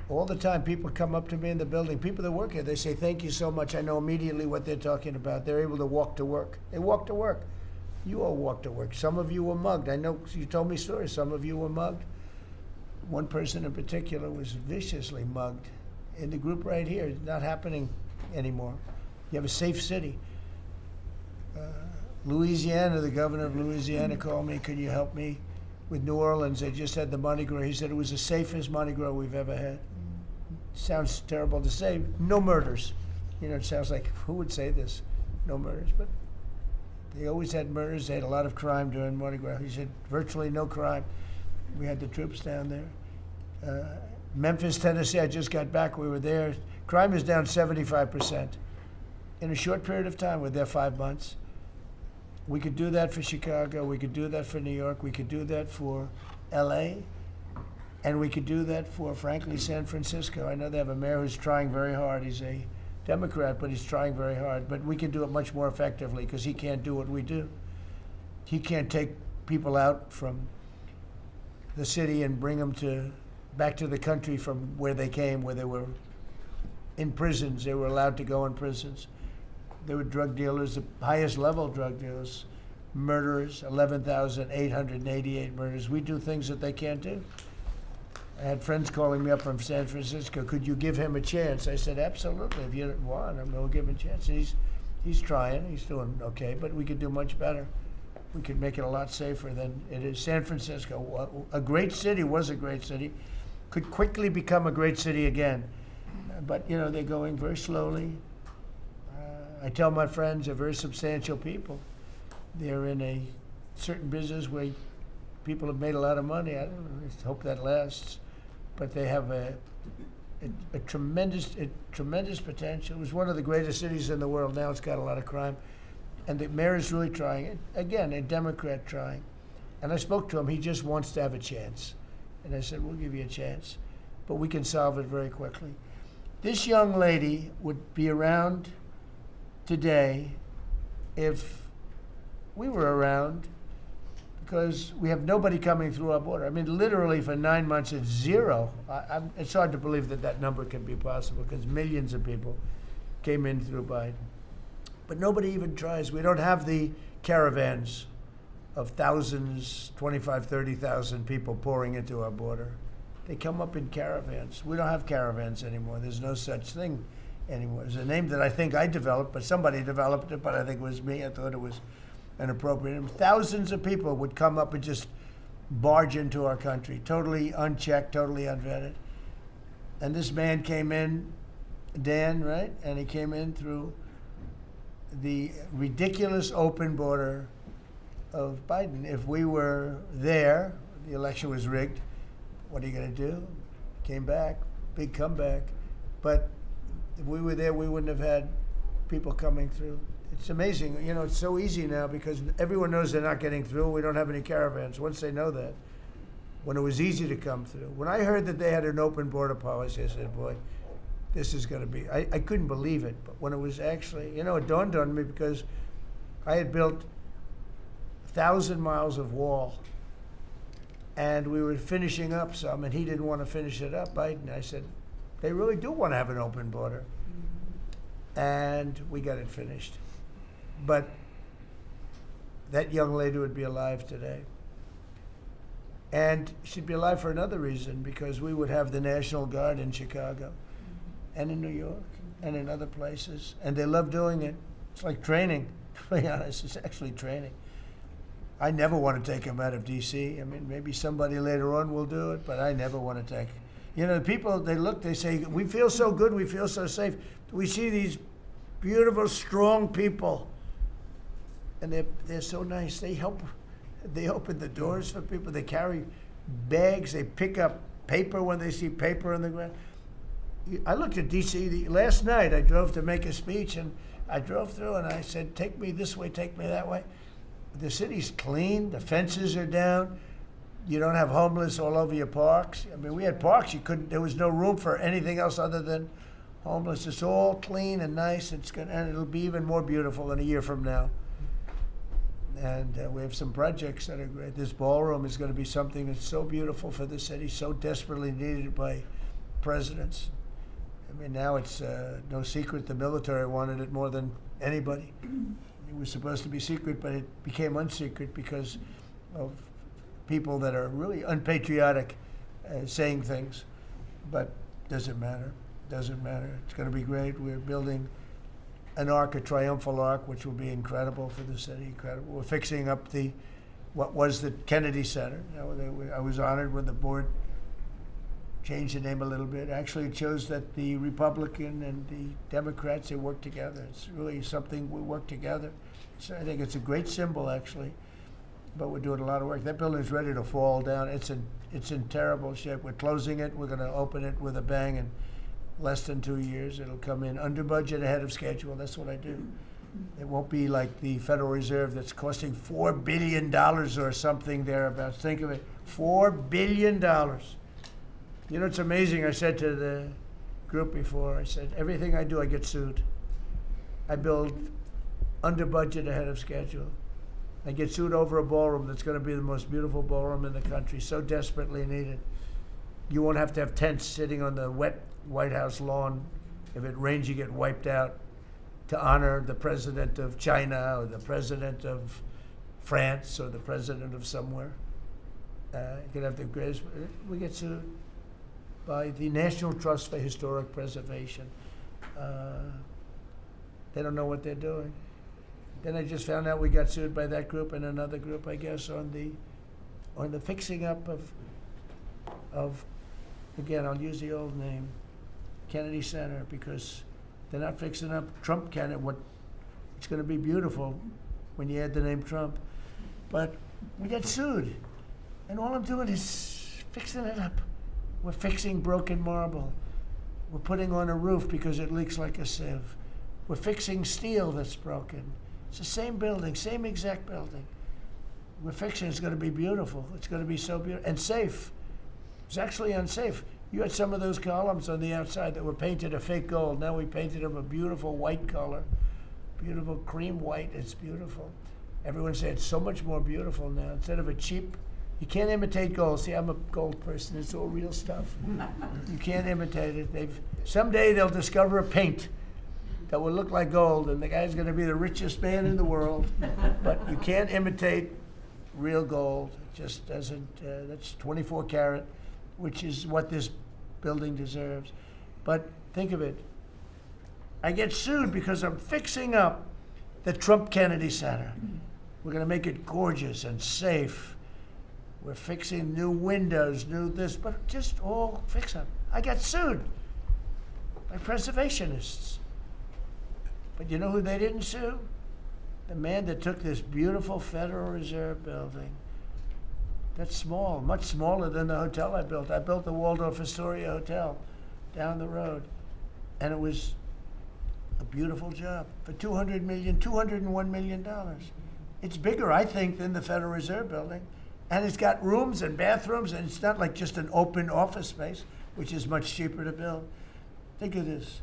All the time, people come up to me in the building, people that work here, they say, thank you so much. I know immediately what they're talking about. They're able to walk to work. They walk to work. You all walk to work. Some of you were mugged. I know you told me stories. Some of you were mugged. One person in particular was viciously mugged in the group right here. It's not happening anymore. You have a safe city. Louisiana, the governor of Louisiana called me, could you help me with New Orleans? They just had the Mardi Gras. He said it was the safest Mardi Gras we've ever had. Sounds terrible to say. No murders. You know, it sounds like, who would say this? No murders. But they always had murders. They had a lot of crime during Mardi Gras. He said virtually no crime. We had the troops down there. Memphis, Tennessee, I just got back. We were there. Crime is down 75%. in a short period of time. We're there 5 months. We could do that for Chicago. We could do that for New York. We could do that for LA. And we could do that for, frankly, San Francisco. I know they have a mayor who's trying very hard. He's a Democrat, but he's trying very hard. But we can do it much more effectively because he can't do what we do. He can't take people out from the city and bring them back to the country from where they came, where they were in prisons. They were allowed to go in prisons. They were drug dealers, the highest level drug dealers, murderers, 11,888 murders. We do things that they can't do. I had friends calling me up from San Francisco. Could you give him a chance? I said, absolutely. If you want, I'm going to give him a chance. And he's trying. He's doing okay, but we could do much better. We could make it a lot safer than it is. San Francisco, a great city, was a great city, could quickly become a great city again. But, you know, they're going very slowly. I tell my friends they're very substantial people. They're in a certain business where people have made a lot of money. I don't know, I hope that lasts. But they have a tremendous potential. It was one of the greatest cities in the world. Now it's got a lot of crime. And the mayor is really trying. Again, a Democrat trying. And I spoke to him. He just wants to have a chance. And I said, we'll give you a chance. But we can solve it very quickly. This young lady would be around today if we were around, because we have nobody coming through our border. I mean, literally for 9 months, it's zero. It's hard to believe that number can be possible because millions of people came in through Biden. But nobody even tries. We don't have the caravans of thousands, 25, 30,000 people pouring into our border. They come up in caravans. We don't have caravans anymore. There's no such thing anymore. It's a name that I think I developed, but somebody developed it, but I think it was me. I thought it was inappropriate. And thousands of people would come up and just barge into our country, totally unchecked, totally unvetted. And this man came in, Dan, right? And he came in through the ridiculous open border of Biden. If we were there, the election was rigged. What are you going to do? Came back, big comeback. But if we were there, we wouldn't have had people coming through. It's amazing. You know, it's so easy now because everyone knows they're not getting through. We don't have any caravans. Once they know that, when it was easy to come through. When I heard that they had an open border policy, I said, boy, this is going to be, I couldn't believe it. But when it was actually, you know, it dawned on me because I had built 1,000 miles of wall. And we were finishing up some, and he didn't want to finish it up, Biden. I said, they really do want to have an open border. And we got it finished. But that young lady would be alive today. And she'd be alive for another reason, because we would have the National Guard in Chicago and in New York and in other places. And they love doing it. It's like training, to be honest. It's actually training. I never want to take them out of D.C. I mean, maybe somebody later on will do it, but I never want to take. You know, the people, they look, they say, we feel so good, we feel so safe. We see these beautiful, strong people, and they're so nice. They help, they open the doors for people. They carry bags. They pick up paper when they see paper on the ground. I looked at D.C. last night. I drove to make a speech, and I drove through, and I said, take me this way, take me that way. The city's clean. The fences are down. You don't have homeless all over your parks. I mean, we had parks. There was no room for anything else other than homeless. It's all clean and nice. And it'll be even more beautiful in a year from now. And we have some projects that are great. This ballroom is going to be something that's so beautiful for the city, so desperately needed by presidents. I mean, now it's no secret the military wanted it more than anybody. It was supposed to be secret, but it became unsecret because of people that are really unpatriotic saying things. But doesn't matter. Doesn't matter. It's going to be great. We're building an arc, a triumphal arc, which will be incredible for the city. Incredible. We're fixing up what was the Kennedy Center. You know, I was honored when the board changed the name a little bit. Actually, it shows that the Republican and the Democrats, they work together. It's really something we work together. So I think it's a great symbol, actually. But we're doing a lot of work. That building's ready to fall down. It's in terrible shape. We're closing it. We're going to open it with a bang, and less than 2 years. It'll come in under budget, ahead of schedule. That's what I do. It won't be like the Federal Reserve that's costing $4 billion or something thereabouts. Think of it, $4 billion. You know, it's amazing. I said to the group before, I said, everything I do, I get sued. I build under budget, ahead of schedule. I get sued over a ballroom that's going to be the most beautiful ballroom in the country, so desperately needed. You won't have to have tents sitting on the wet White House lawn. If it rains, you get wiped out, to honor the president of China or the president of France or the president of somewhere. You could have the greatest. We get sued by the National Trust for Historic Preservation. They don't know what they're doing. Then I just found out we got sued by that group and another group, I guess, on the fixing up of again, I'll use the old name, Kennedy Center, because they're not fixing up Trump Kennedy. It's going to be beautiful when you add the name Trump, but we got sued, and all I'm doing is fixing it up. We're fixing broken marble. We're putting on a roof because it leaks like a sieve. We're fixing steel that's broken. It's the same building, same exact building. We're fixing. It's going to be beautiful. It's going to be so beautiful and safe. It's actually unsafe. You had some of those columns on the outside that were painted a fake gold. Now we painted them a beautiful white color, beautiful cream white. It's beautiful. Everyone said it's so much more beautiful now. Instead of a cheap, you can't imitate gold. See, I'm a gold person. It's all real stuff. You can't imitate it. Someday they'll discover a paint that will look like gold, and the guy's going to be the richest man in the world. But you can't imitate real gold. It just doesn't. That's 24 karat, which is what this building deserves. But think of it. I get sued because I'm fixing up the Trump Kennedy Center. We're going to make it gorgeous and safe. We're fixing new windows, new this, but just all fix up. I got sued by preservationists. But you know who they didn't sue? The man that took this beautiful Federal Reserve building. That's small, much smaller than the hotel I built. I built the Waldorf Astoria Hotel down the road. And it was a beautiful job for $201 million. It's bigger, I think, than the Federal Reserve building. And it's got rooms and bathrooms, and it's not like just an open office space, which is much cheaper to build. Think of this.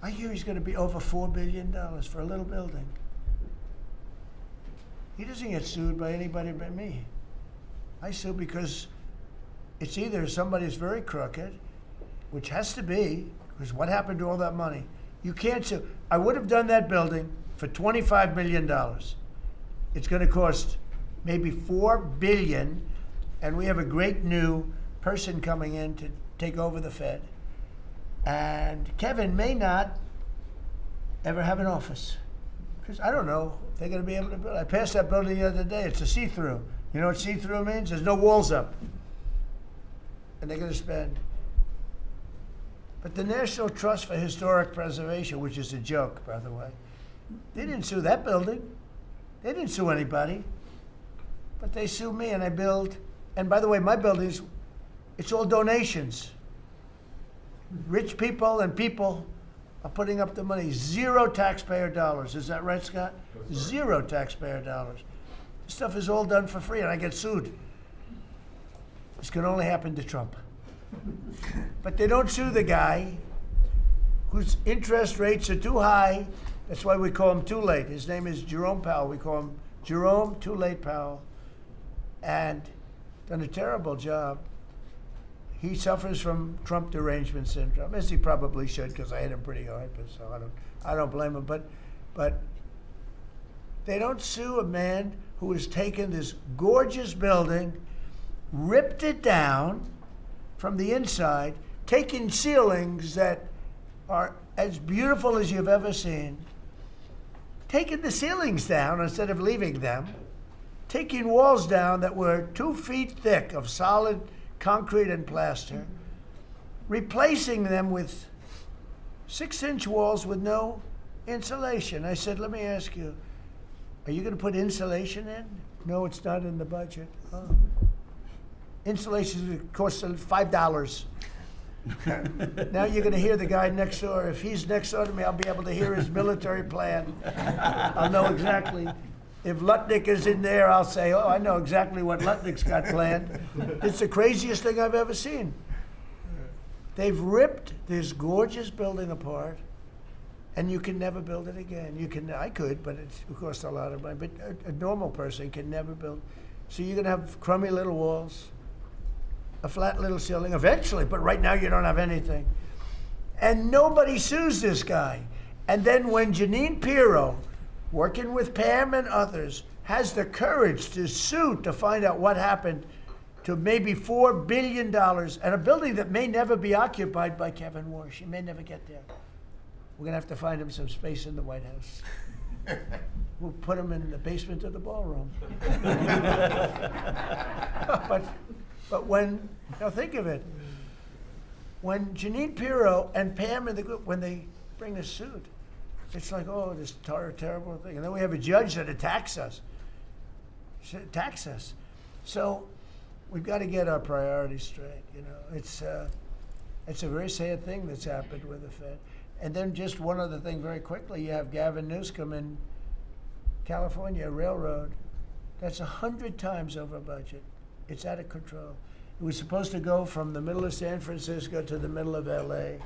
I hear he's going to be over $4 billion for a little building. He doesn't get sued by anybody but me. I sue because it's either somebody's very crooked, which has to be, because what happened to all that money? You can't sue. I would have done that building for $25 million. It's going to cost maybe $4 billion, and we have a great new person coming in to take over the Fed. And Kevin may not ever have an office. Because I don't know if they're going to be able to build. I passed that building the other day. It's a see-through. You know what see-through means? There's no walls up. And they're going to spend. But the National Trust for Historic Preservation, which is a joke, by the way, they didn't sue that building. They didn't sue anybody. But they sue me, and I build. And by the way, my buildings, it's all donations. Rich people and people are putting up the money. Zero taxpayer dollars. Is that right, Scott? Zero taxpayer dollars. This stuff is all done for free, and I get sued. This can only happen to Trump. But they don't sue the guy whose interest rates are too high. That's why we call him Too Late. His name is Jerome Powell. We call him Jerome Too Late Powell. And done a terrible job. He suffers from Trump derangement syndrome, as he probably should, because I hit him pretty hard. But so I don't blame him. But they don't sue a man who has taken this gorgeous building, ripped it down from the inside, taken ceilings that are as beautiful as you've ever seen, taken the ceilings down instead of leaving them, taking walls down that were 2 feet thick of solid concrete and plaster, replacing them with 6-inch walls with no insulation. I said, let me ask you, are you going to put insulation in? No, it's not in the budget. Oh. Insulation costs $5. Now you're gonna hear the guy next door. If he's next door to me, I'll be able to hear his military plan. I'll know exactly. If Lutnick is in there, I'll say, oh, I know exactly what Lutnick's got planned. It's the craziest thing I've ever seen. They've ripped this gorgeous building apart, and you can never build it again. I could, but it costs a lot of money. But a normal person can never build. So you're gonna have crummy little walls, a flat little ceiling eventually, but right now you don't have anything. And nobody sues this guy. And then when Jeanine Pirro, working with Pam and others, has the courage to sue to find out what happened to maybe $4 billion and a building that may never be occupied by Kevin Warsh. He may never get there. We're gonna have to find him some space in the White House. We'll put him in the basement of the ballroom. But when, now think of it, when Jeanine Pirro and Pam and the group, when they bring the suit, it's like, oh, this terrible thing. And then we have a judge that attacks us. So we've got to get our priorities straight, you know. It's a very sad thing that's happened with the Fed. And then just one other thing very quickly, you have Gavin Newsom in California Railroad. That's 100 times over budget. It's out of control. It was supposed to go from the middle of San Francisco to the middle of LA.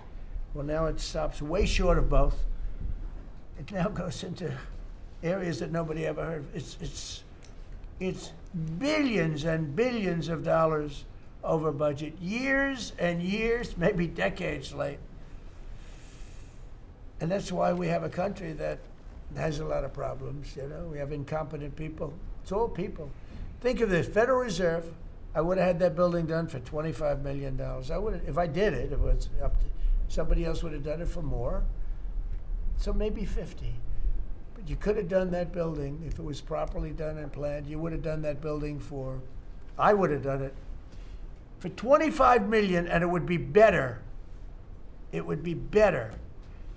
Well, now it stops way short of both. It now goes into areas that nobody ever heard of. It's billions and billions of dollars over budget, years and years, maybe decades late. And that's why we have a country that has a lot of problems, you know. We have incompetent people. It's all people. Think of this, Federal Reserve, I would have had that building done for $25 million. I would, if I did it, if it was up to, somebody else would have done it for more. So maybe 50. But you could have done that building, if it was properly done and planned, you would have done that building for, I would have done it for $25 million, and it would be better. It would be better.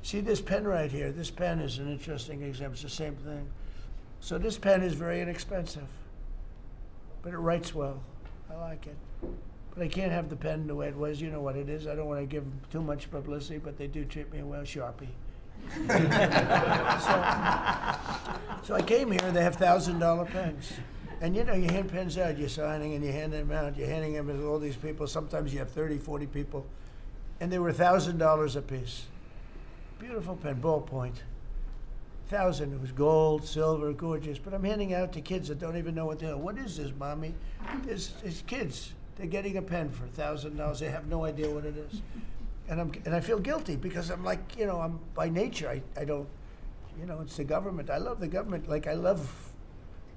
See this pen right here? This pen is an interesting example. It's the same thing. So this pen is very inexpensive, but it writes well. I like it. But I can't have the pen the way it was. You know what it is. I don't want to give them too much publicity, but they do treat me well, Sharpie. So I came here, and they have $1,000 pens. And you know, you hand pens out, you're signing, and you hand them out. You're handing them to all these people. Sometimes you have 30, 40 people. And they were $1,000 a piece. Beautiful pen, ballpoint. 1,000. It was gold, silver, gorgeous. But I'm handing out to kids that don't even know what they're doing. What is this, Mommy? It's kids. They're getting a pen for $1,000. They have no idea what it is. And I feel guilty because I'm like, you know, I'm by nature, I don't, you know, it's the government. I love the government like I love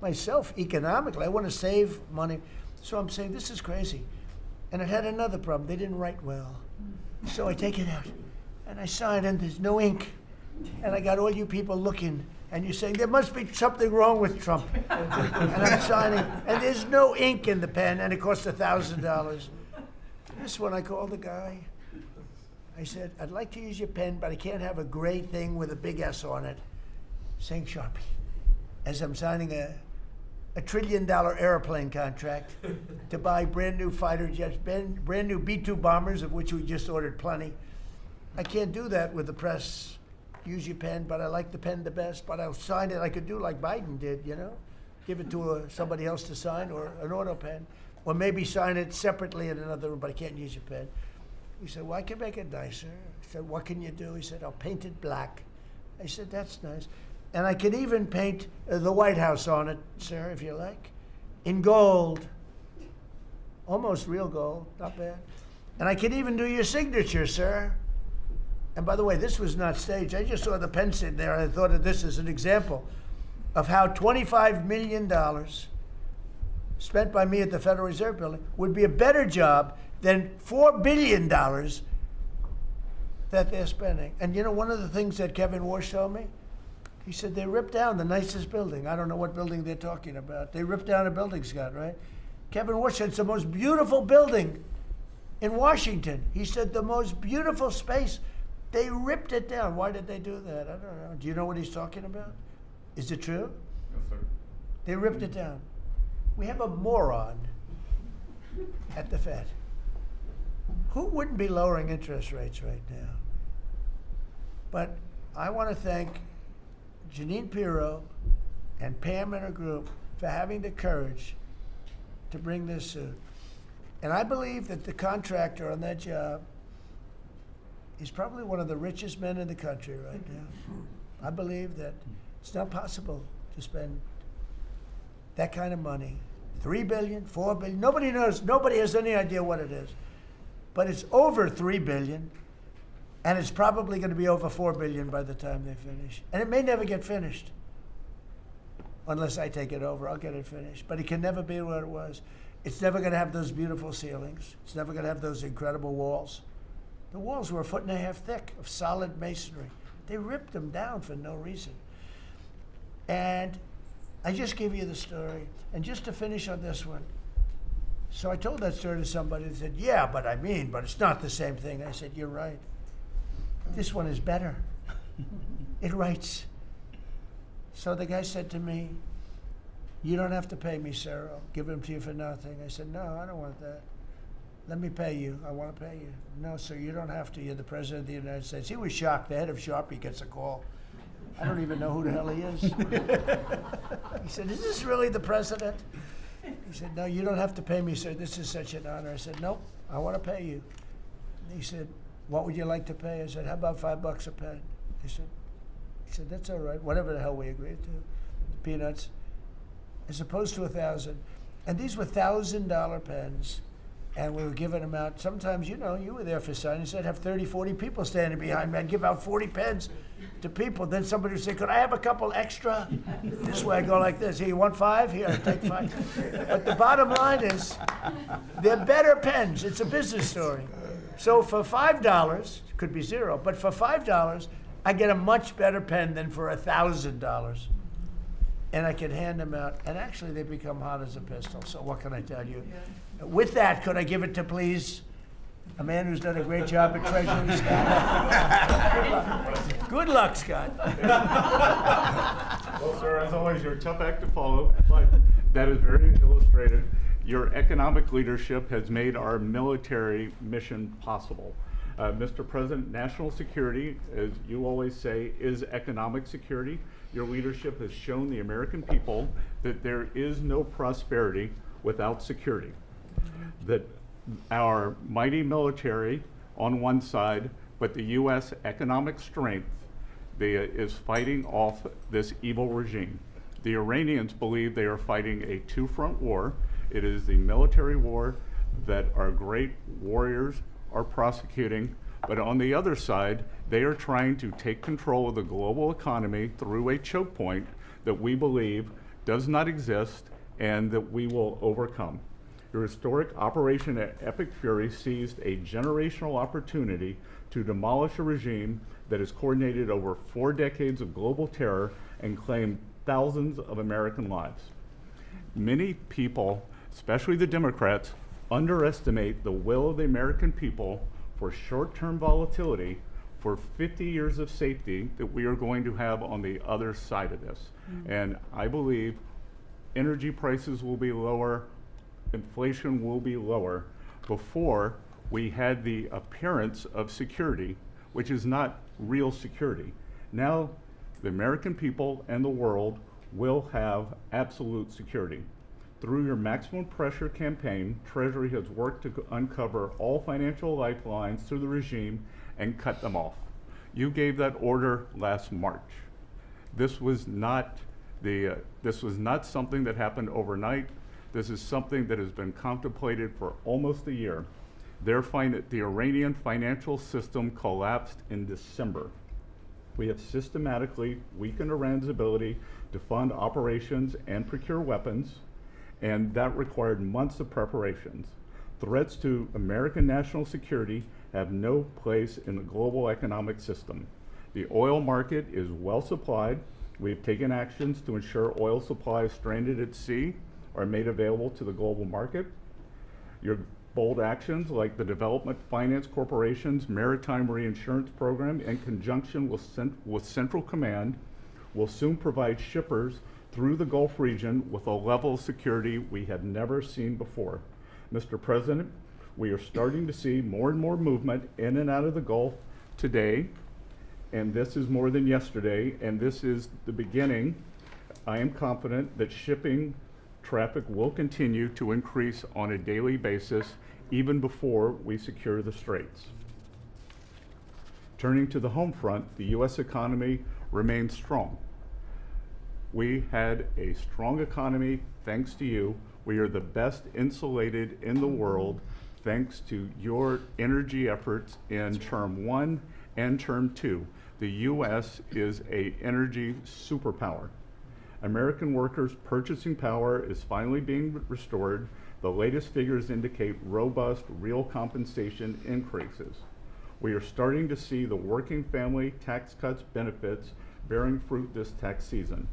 myself economically. I want to save money. So I'm saying, this is crazy. And it had another problem. They didn't write well. So I take it out. And I sign, and there's no ink. And I got all you people looking, and you're saying, there must be something wrong with Trump. And I'm signing, and there's no ink in the pen, and it costs $1,000. This one, I called the guy. I said, I'd like to use your pen, but I can't have a gray thing with a big S on it, saying Sharpie. As I'm signing a $1 trillion airplane contract to buy brand new fighter jets, brand new B-2 bombers, of which we just ordered plenty. I can't do that with the press. Use your pen, but I like the pen the best. But I'll sign it. I could do like Biden did, you know, give it to somebody else to sign, or an auto pen, or maybe sign it separately in another room. But I can't use your pen. He said, "Well, I can make it nicer." I said, "What can you do?" He said, "I'll paint it black." I said, "That's nice, and I can even paint the White House on it, sir, if you like, in gold, almost real gold, not bad. And I can even do your signature, sir." And by the way, this was not staged. I just saw the pen sitting there, and I thought of this as an example of how $25 million spent by me at the Federal Reserve Building would be a better job than $4 billion that they're spending. And you know, one of the things that Kevin Warsh told me, he said they ripped down the nicest building. I don't know what building they're talking about. They ripped down a building, Scott, right? Kevin Warsh said it's the most beautiful building in Washington. He said the most beautiful space. They ripped it down. Why did they do that? I don't know. Do you know what he's talking about? Is it true? Yes, sir. They ripped it down. We have a moron at the Fed. Who wouldn't be lowering interest rates right now? But I want to thank Janine Pirro and Pam and her group for having the courage to bring this suit. And I believe that the contractor on that job is probably one of the richest men in the country right now. I believe that it's not possible to spend that kind of money. 3 billion, 4 billion, nobody knows, nobody has any idea what it is. But it's over 3 billion, and it's probably going to be over 4 billion by the time they finish. And it may never get finished. Unless I take it over, I'll get it finished. But it can never be what it was. It's never going to have those beautiful ceilings. It's never going to have those incredible walls. The walls were 1.5 feet thick of solid masonry. They ripped them down for no reason. And I just gave you the story. And just to finish on this one, so I told that story to somebody and said, yeah, but it's not the same thing. I said, you're right. This one is better. It writes. So the guy said to me, you don't have to pay me, sir. I'll give them to you for nothing. I said, no, I don't want that. Let me pay you. I want to pay you. No, sir, you don't have to. You're the President of the United States. He was shocked. The head of Sharpie gets a call. I don't even know who the hell he is. He said, is this really the President? He said, no, you don't have to pay me, sir. This is such an honor. I said, nope, I want to pay you. And he said, what would you like to pay? I said, how about $5 a pen? He said, that's all right, whatever the hell we agreed to. Peanuts. As opposed to 1,000. And these were $1,000 pens. And we were giving them out. Sometimes, you were there for signings. I'd have 30, 40 people standing behind me. I'd give out 40 pens to people. Then somebody would say, could I have a couple extra? This way I go like this. Here, you want 5? Here, I'll take 5. But the bottom line is, they're better pens. It's a business story. So for $5, could be 0, but for $5, I get a much better pen than for $1,000. And I can hand them out. And actually, they become hot as a pistol. So what can I tell you? With that, could I give it to, please, a man who's done a great job at Treasury, Scott? Good luck, Scott. Well, sir, as always, you're a tough act to follow, but that is very illustrative. Your economic leadership has made our military mission possible. Mr. President, national security, as you always say, is economic security. Your leadership has shown the American people that there is no prosperity without security. That our mighty military on one side, but the U.S. economic strength is fighting off this evil regime. The Iranians believe they are fighting a two-front war. It is the military war that our great warriors are prosecuting, but on the other side, they are trying to take control of the global economy through a choke point that we believe does not exist and that we will overcome. Your historic Operation Epic Fury seized a generational opportunity to demolish a regime that has coordinated over 4 decades of global terror and claimed thousands of American lives. Many people, especially the Democrats, underestimate the will of the American people for short-term volatility for 50 years of safety that we are going to have on the other side of this. And I believe energy prices will be lower, inflation will be lower before we had the appearance of security, which is not real security. Now, the American people and the world will have absolute security. Through your maximum pressure campaign, Treasury has worked to uncover all financial lifelines through the regime and cut them off. You gave that order last March. This was not something that happened overnight. This is something that has been contemplated for almost a year. The Iranian financial system collapsed in December. We have systematically weakened Iran's ability to fund operations and procure weapons, and that required months of preparations. Threats to American national security have no place in the global economic system. The oil market is well supplied. We have taken actions to ensure oil supplies stranded at sea are made available to the global market. Your bold actions like the Development Finance Corporation's Maritime Reinsurance Program in conjunction with Central Command will soon provide shippers through the Gulf region with a level of security we have never seen before. Mr. President, We are starting to see more and more movement in and out of the Gulf today, and this is more than yesterday, and this is the beginning. I am confident that shipping traffic will continue to increase on a daily basis even before we secure the straits. Turning to the home front, the U.S. economy remains strong. We had a strong economy thanks to you. We are the best insulated in the world thanks to your energy efforts in term 1 and term 2. The U.S. is an energy superpower. American workers' purchasing power is finally being restored. The latest figures indicate robust real compensation increases. We are starting to see the working family tax cuts benefits bearing fruit this tax season.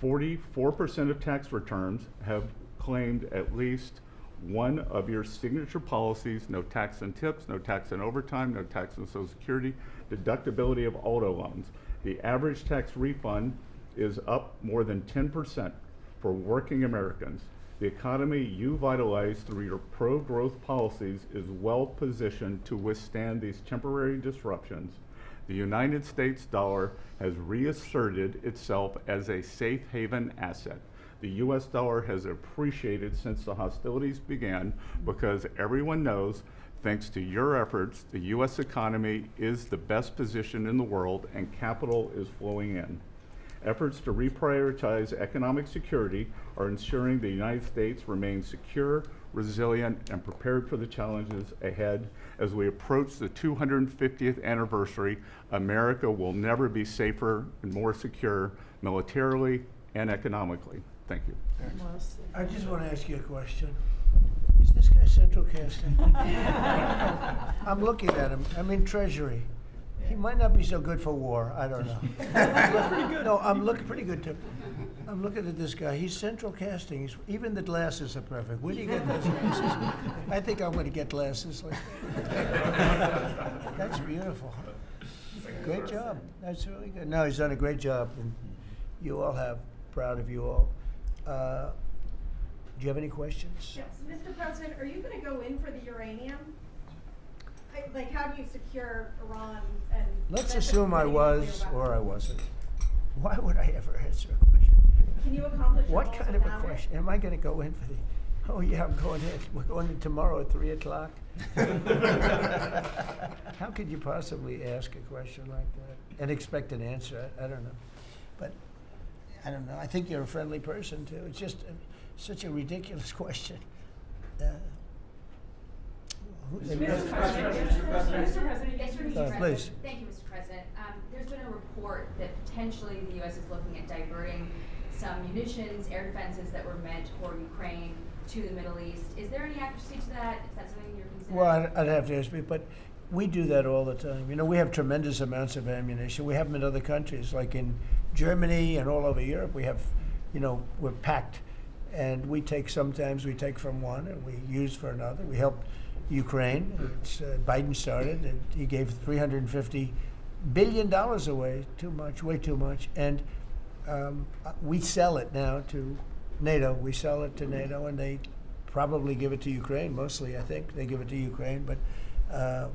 44% of tax returns have claimed at least one of your signature policies: no tax on tips, no tax on overtime, no tax on Social Security, deductibility of auto loans. The average tax refund is up more than 10% for working Americans. The economy you vitalized through your pro-growth policies is well positioned to withstand these temporary disruptions. The United States dollar has reasserted itself as a safe haven asset. The US dollar has appreciated since the hostilities began because everyone knows, thanks to your efforts, the US economy is the best position in the world and capital is flowing in. Efforts to reprioritize economic security are ensuring the United States remains secure, resilient, and prepared for the challenges ahead. As we approach the 250th anniversary, America will never be safer and more secure militarily and economically. Thank you. I just want to ask you a question. Is this guy Central Casting? I'm looking at him. I'm in Treasury. He might not be so good for war. I don't know. Pretty good. No, I'm looking pretty good too. I'm looking at this guy. He's Central Casting. Even the glasses are perfect. Where do you get those glasses? I think I'm going to get glasses like that. That's beautiful. Great job. That's really good. No, he's done a great job, and you all have. Proud of you all. Do you have any questions? Yes, Mr. President, are you going to go in for the uranium? Like, how do you secure Iran and? Let's that's assume I a was nuclear or I weapon? wasn't. Why would I ever answer a question? Can you accomplish your What goals kind of a without it? question? Am I going to go in for the? Oh yeah, I'm going in. We're going in tomorrow at 3 o'clock. How could you possibly ask a question like that and expect an answer? I don't know, but I don't know. I think you're a friendly person too. It's just such a ridiculous question. Mr. President, yes, Mr. President. Please. Thank you, Mr. President. There's been a report that potentially the U.S. is looking at diverting some munitions, air defenses that were meant for Ukraine to the Middle East. Is there any accuracy to that? Is that something you're considering? Well, I'd have to ask you, but we do that all the time. You know, we have tremendous amounts of ammunition. We have them in other countries, like in Germany and all over Europe. We have, you know, we're packed, and sometimes we take from one and we use for another. We helped Ukraine. It's, Biden started, and he gave $350 billion away. Too much, way too much. And we sell it now to NATO. We sell it to NATO, and they probably give it to Ukraine. Mostly, I think they give it to Ukraine, but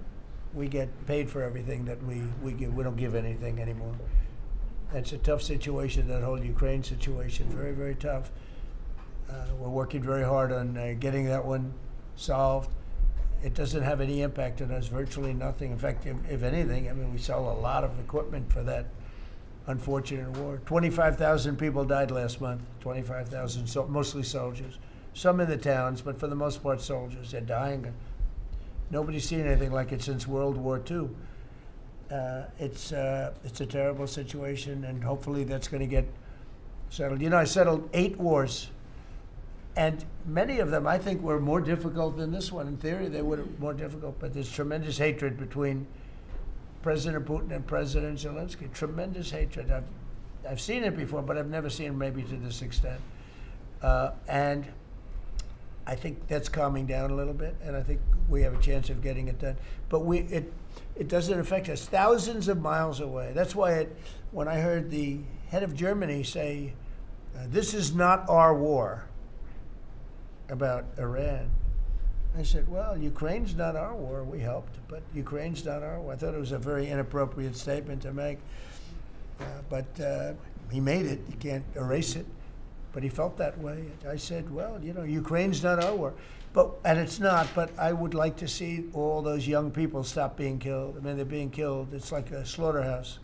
we get paid for everything that we give. We don't give anything anymore. It's a tough situation, that whole Ukraine situation. Very, very tough. We're working very hard on getting that one solved. It doesn't have any impact on us, virtually nothing. In fact, if anything, I mean, we sell a lot of equipment for that unfortunate war. 25,000 people died last month, 25,000, mostly soldiers. Some in the towns, but for the most part soldiers. They're dying. Nobody's seen anything like it since World War II. It's a terrible situation, and hopefully that's going to get settled. You know, I settled 8 wars. And many of them, I think, were more difficult than this one. In theory, they were more difficult, but there's tremendous hatred between President Putin and President Zelensky. Tremendous hatred. I've seen it before, but I've never seen it maybe to this extent. And I think that's calming down a little bit, and I think we have a chance of getting it done. But it doesn't affect us. Thousands of miles away. That's why when I heard the head of Germany say, "This is not our war," about Iran, I said, well, Ukraine's not our war. We helped, but Ukraine's not our war. I thought it was a very inappropriate statement to make. But he made it. You can't erase it. But he felt that way. I said, well, Ukraine's not our war. And it's not, but I would like to see all those young people stop being killed. I mean, they're being killed. It's like a slaughterhouse.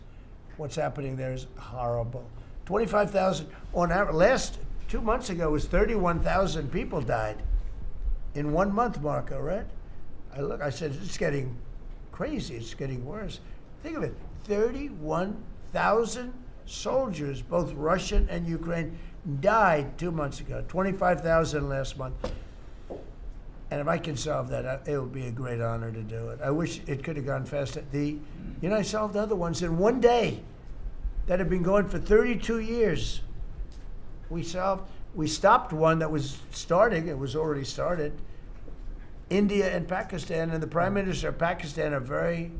What's happening there is horrible. 25,000 on average. Last 2 months ago was 31,000 people died in 1 month, Marco, right? I said, it's getting crazy. It's getting worse. Think of it, 31,000 soldiers, both Russian and Ukraine, died 2 months ago, 25,000 last month. And if I can solve that, it would be a great honor to do it. I wish it could have gone faster. I solved other ones in 1 day that have been going for 32 years. We stopped one that was starting, it was already started, India and Pakistan, and the Prime Minister of Pakistan, a very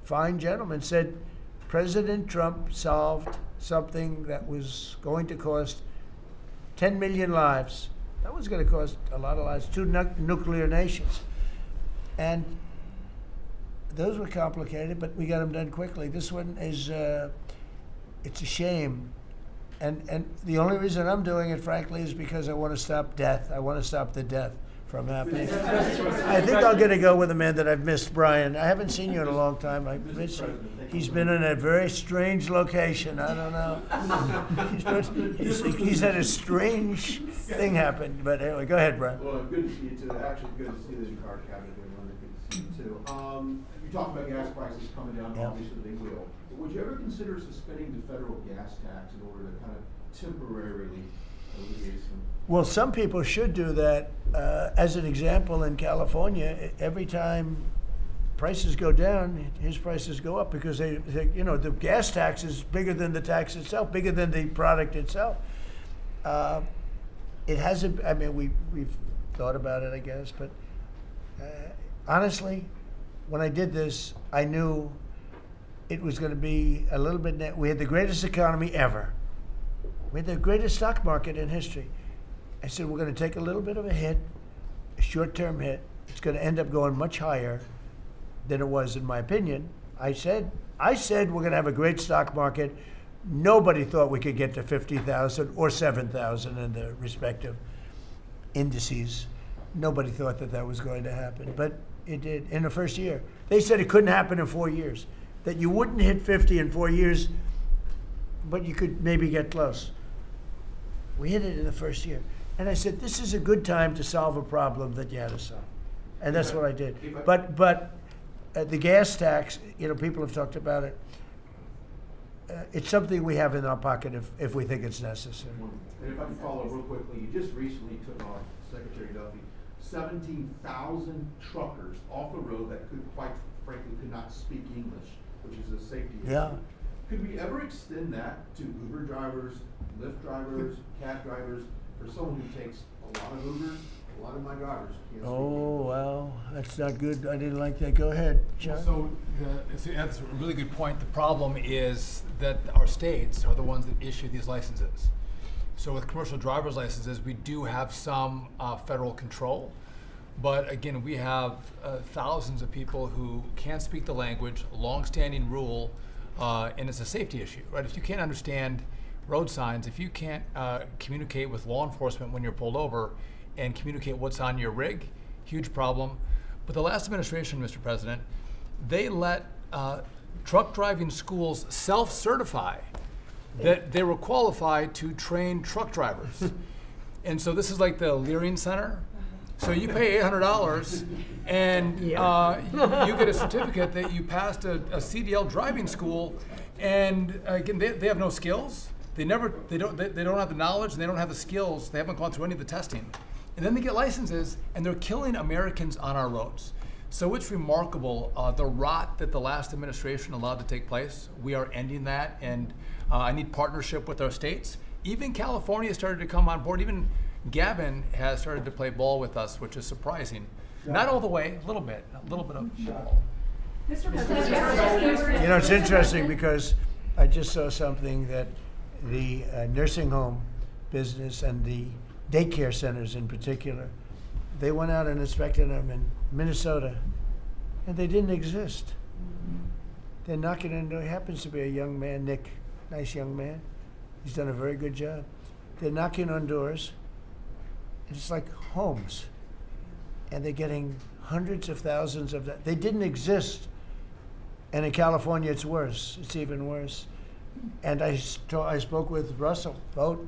fine gentleman, said President Trump solved something that was going to cost 10 million lives. That was going to cost a lot of lives, 2 nuclear nations. And those were complicated, but we got them done quickly. This one is, it's a shame. And the only reason I'm doing it, frankly, is because I want to stop death. I want to stop the death from happening. I think I'm going to go with a man that I've missed, Brian. I haven't seen you in a long time. I miss you. He's been in a very strange location. I don't know. He's had a strange thing happen. But anyway, go ahead, Brian. Well, good to see you too. Actually, good to see the new car cabinet doing one. Good to see you too. You talked about gas prices coming down. Yeah. Obviously, they will. But would you ever consider suspending the federal gas tax in order to kind of temporarily alleviate some? Well, some people should do that. As an example, in California, every time prices go down, his prices go up because the gas tax is bigger than the tax itself, bigger than the product itself. It hasn't. I mean, we've thought about it, I guess, but honestly, when I did this, I knew it was going to be a little bit. We had the greatest economy ever. We had the greatest stock market in history. I said, we're going to take a little bit of a hit, a short-term hit. It's going to end up going much higher than it was, in my opinion. I said we're going to have a great stock market. Nobody thought we could get to 50,000 or 7,000 in the respective indices. Nobody thought that was going to happen, but it did in the first year. They said it couldn't happen in 4 years, that you wouldn't hit 50 in 4 years, but you could maybe get close. We hit it in the first year. And I said, this is a good time to solve a problem that you had to solve. And that's what I did. But the gas tax, people have talked about it. It's something we have in our pocket if we think it's necessary. And if I can follow real quickly, you just recently took off, Secretary Duffy, 17,000 truckers off the road that quite frankly could not speak English, which is a safety issue. Yeah. Could we ever extend that to Uber drivers, Lyft drivers, cab drivers, for someone who takes a lot of Ubers? A lot of my drivers can't speak Oh, English. well, that's not good. I didn't like that. Go ahead, John. So that's a really good point. The problem is that our states are the ones that issue these licenses. So with commercial driver's licenses, we do have some federal control. But again, we have thousands of people who can't speak the language, long-standing rule, and it's a safety issue, right? If you can't understand road signs, if you can't communicate with law enforcement when you're pulled over and communicate what's on your rig, huge problem. But the last administration, Mr. President, they let truck driving schools self-certify that they were qualified to train truck drivers. And so this is like the Leering Center. So you pay $800 and you get a certificate that you passed a CDL driving school, and again, they have no skills. They don't have the knowledge, and they don't have the skills. They haven't gone through any of the testing. And then they get licenses, and they're killing Americans on our roads. So it's remarkable, the rot that the last administration allowed to take place. We are ending that, and I need partnership with our states. Even California started to come on board. Even Gavin has started to play ball with us, which is surprising. Not all the way, a little bit of ball. Mr. President, It's interesting because I just saw something that the nursing home business and the daycare centers in particular They went out and inspected them in Minnesota, and they didn't exist. They're knocking on, there happens to be a young man, Nick, nice young man. He's done a very good job. They're knocking on doors, and it's like homes. And they're getting hundreds of thousands of that. They didn't exist. And in California, it's worse. It's even worse. And I spoke with Russell Vought.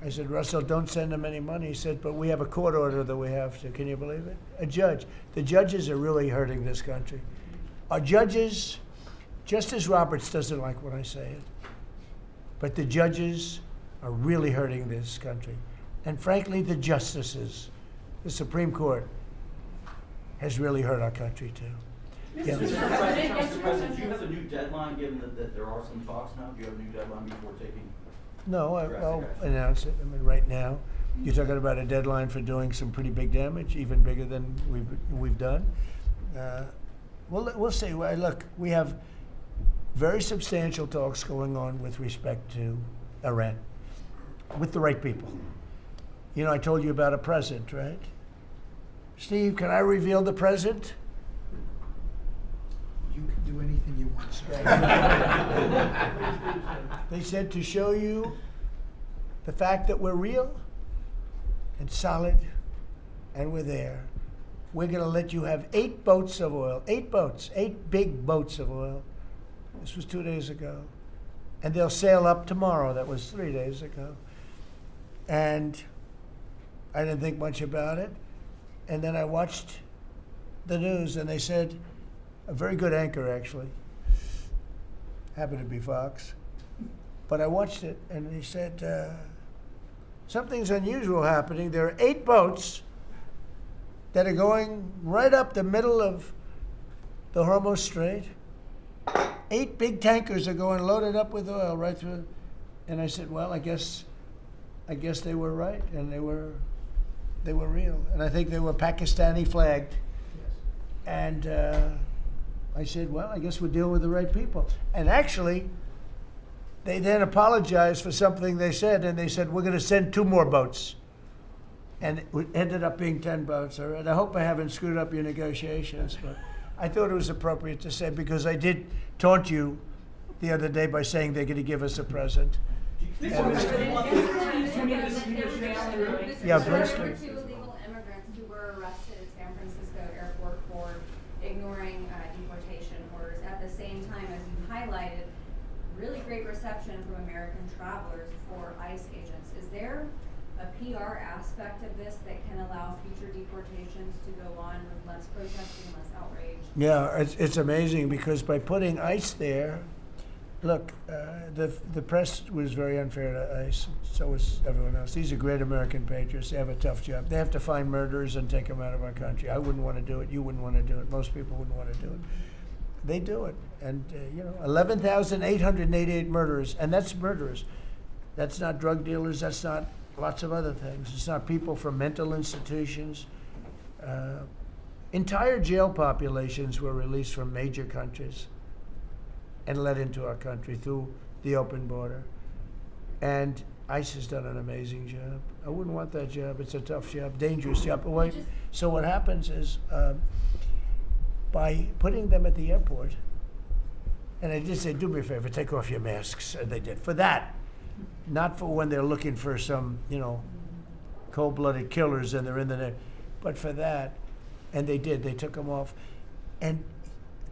I said, Russell, don't send them any money. He said, but we have a court order that we have to. Can you believe it? A judge. The judges are really hurting this country. Our judges, Justice Roberts doesn't like when I say it, but the judges are really hurting this country. And frankly, the justices, the Supreme Court, has really hurt our country too. Yeah. Mr. President, do you have a new deadline, given that there are some talks now? Do you have a new deadline before taking? No, I'll announce it. I mean, right now, you're talking about a deadline for doing some pretty big damage, even bigger than we've done. We'll see. Well, look, we have very substantial talks going on with respect to Iran, with the right people. You know, I told you about a present, right? Steve, can I reveal the present? You can do anything you want, sir. They said to show you the fact that we're real and solid and we're there. We're going to let you have 8 boats of oil, 8 boats, 8 big boats of oil. This was 2 days ago. And they'll sail up tomorrow. That was 3 days ago. And I didn't think much about it. And then I watched the news and they said, a very good anchor actually, happened to be Fox, but I watched it and he said, something's unusual happening. There are 8 boats that are going right up the middle of the Hormuz Strait. 8 big tankers are going loaded up with oil right through. And I said, well, I guess they were right, and they were real. And I think they were Pakistani flagged. Yes. And I said, well, I guess we're dealing with the right people. And actually, they then apologized for something they said, and they said, we're going to send 2 more boats. And it ended up being 10 boats. All right. I hope I haven't screwed up your negotiations, but I thought it was appropriate to say, because I did taunt you the other day by saying they're going to give us a present. There were 2 illegal immigrants who were arrested at San Francisco airport for ignoring deportation orders. At the same time, as you highlighted, really great reception from American travelers for ICE agents. Is there a PR aspect of this that can allow future deportations to go on with less protesting, less outrage? Yeah, it's amazing, because by putting ICE there, look, the press was very unfair to ICE. So was everyone else. These are great American patriots. They have a tough job. They have to find murderers and take them out of our country. I wouldn't want to do it. You wouldn't want to do it. Most people wouldn't want to do it. They do it. And, 11,888 murderers. And that's murderers. That's not drug dealers. That's not lots of other things. It's not people from mental institutions. Entire jail populations were released from major countries and let into our country through the open border. And ICE has done an amazing job. I wouldn't want that job. It's a tough job, dangerous job. So what happens is, by putting them at the airport, and I did say, do me a favor, take off your masks, and they did. For that, not for when they're looking for some, cold-blooded killers and they're in the net, but for that, and they did. They took them off. And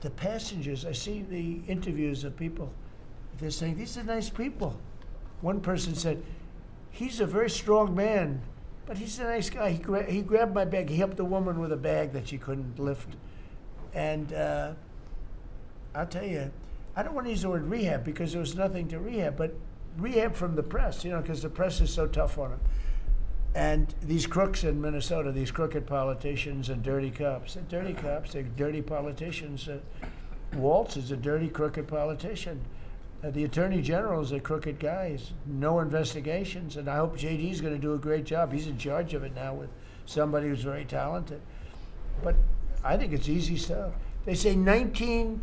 the passengers, I see the interviews of people, they're saying, these are nice people. One person said, he's a very strong man, but he's a nice guy. He grabbed my bag. He helped a woman with a bag that she couldn't lift. And I'll tell you, I don't want to use the word rehab because there was nothing to rehab, but rehab from the press, because the press is so tough on them. And these crooks in Minnesota, these crooked politicians and dirty cops. They're dirty cops, they're dirty politicians. Waltz is a dirty, crooked politician. The Attorney General is a crooked guy. He's no investigations, and I hope JD's going to do a great job. He's in charge of it now with somebody who's very talented. But I think it's easy stuff. They say $19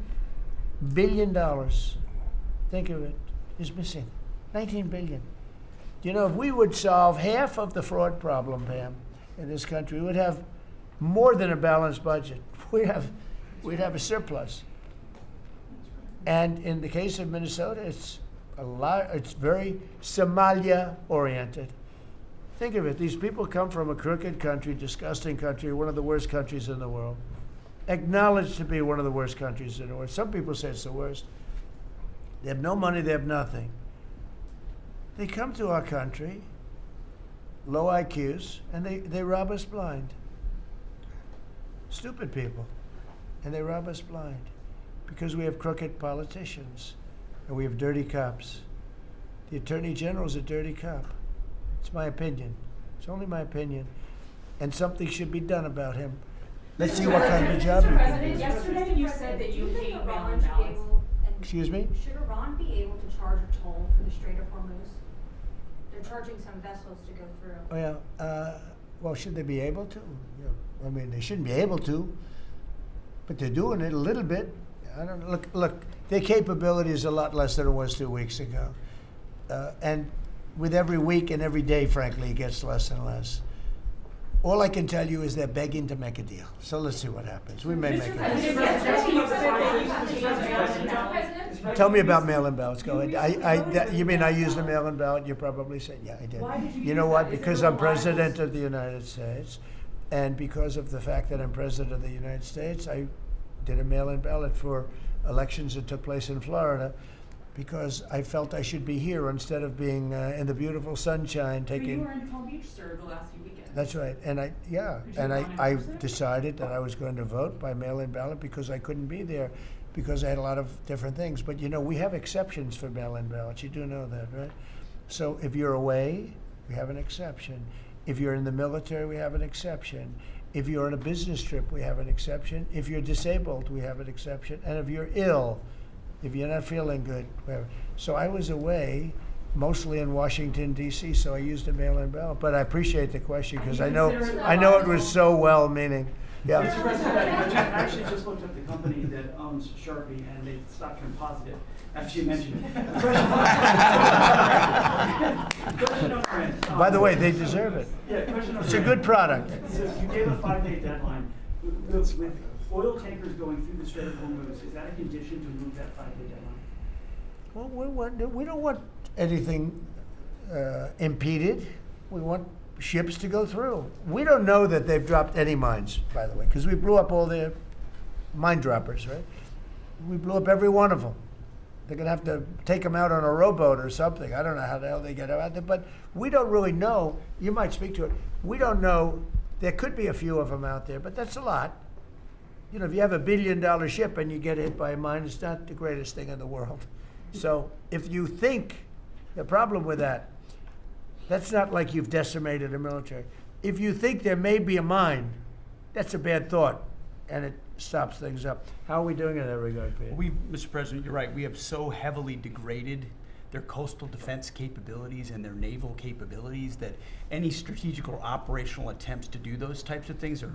billion, think of it, is missing. $19 billion. If we would solve half of the fraud problem, Pam, in this country, we would have more than a balanced budget. We'd have a surplus. And in the case of Minnesota, it's very Somalia oriented. Think of it, these people come from a crooked country, disgusting country, one of the worst countries in the world. Acknowledged to be one of the worst countries in the world. Some people say it's the worst. They have no money, they have nothing. They come to our country, low IQs, and they rob us blind. Stupid people. And they rob us blind because we have crooked politicians and we have dirty cops. The Attorney General's a dirty cop. It's my opinion. It's only my opinion. And something should be done about him. Let's see what kind of job he Mr. can President, do. yesterday you said that you hate mail-in ballots. Excuse me? Should Iran be able to charge a toll for the Strait of Hormuz? They're charging some vessels to go through. Oh, yeah. Well, should they be able to? Yeah. I mean, they shouldn't be able to, but they're doing it a little bit. I don't know. Look, their capability is a lot less than it was 2 weeks ago. And with every week and every day, frankly, it gets less and less. All I can tell you is they're begging to make a deal. So let's see what happens. We may make a deal. Tell me about mail-in ballots. Go ahead. You mean I used a mail-in ballot? You probably said, yeah, I did. You know what? Because I'm president of the United States, and because of the fact that I'm president of the United States, I did a mail-in ballot for elections that took place in Florida, because I felt I should be here instead of being in the beautiful sunshine taking. You were in Palm Beach, sir, the last few weekends. That's right, and I decided that I was going to vote by mail-in ballot because I couldn't be there, because I had a lot of different things. But you know, we have exceptions for mail-in ballots. You do know that, right? So if you're away, we have an exception. If you're in the military, we have an exception. If you're on a business trip, we have an exception. If you're disabled, we have an exception. And if you're ill, if you're not feeling good, whatever. So I was away, mostly in Washington, D.C., so I used a mail-in ballot. But I appreciate the question, because I know it was so well-meaning. Yeah. Mr. President, I actually just looked up the company that owns Sharpie, and they stock turned positive after you mentioned it. Question over it. By the way, they deserve it. Yeah, question over It's a it. good product. So you gave a 5-day deadline. With oil tankers going through the Strait of Hormuz, is that a condition to move that 5-day deadline? Well, we don't want anything impeded. We want ships to go through. We don't know that they've dropped any mines, by the way, because we blew up all their mine droppers, right? We blew up every one of them. They're going to have to take them out on a rowboat or something. I don't know how the hell they get out there, but we don't really know. You might speak to it. We don't know. There could be a few of them out there, but that's a lot. You know, if you have $1 billion ship and you get hit by a mine, it's not the greatest thing in the world. So if you think, the problem with that's not like you've decimated a military. If you think there may be a mine, that's a bad thought, and it stops things up. How are we doing in that regard, Peter? Mr. President, you're right. We have so heavily degraded their coastal defense capabilities and their naval capabilities that any strategic or operational attempts to do those types of things are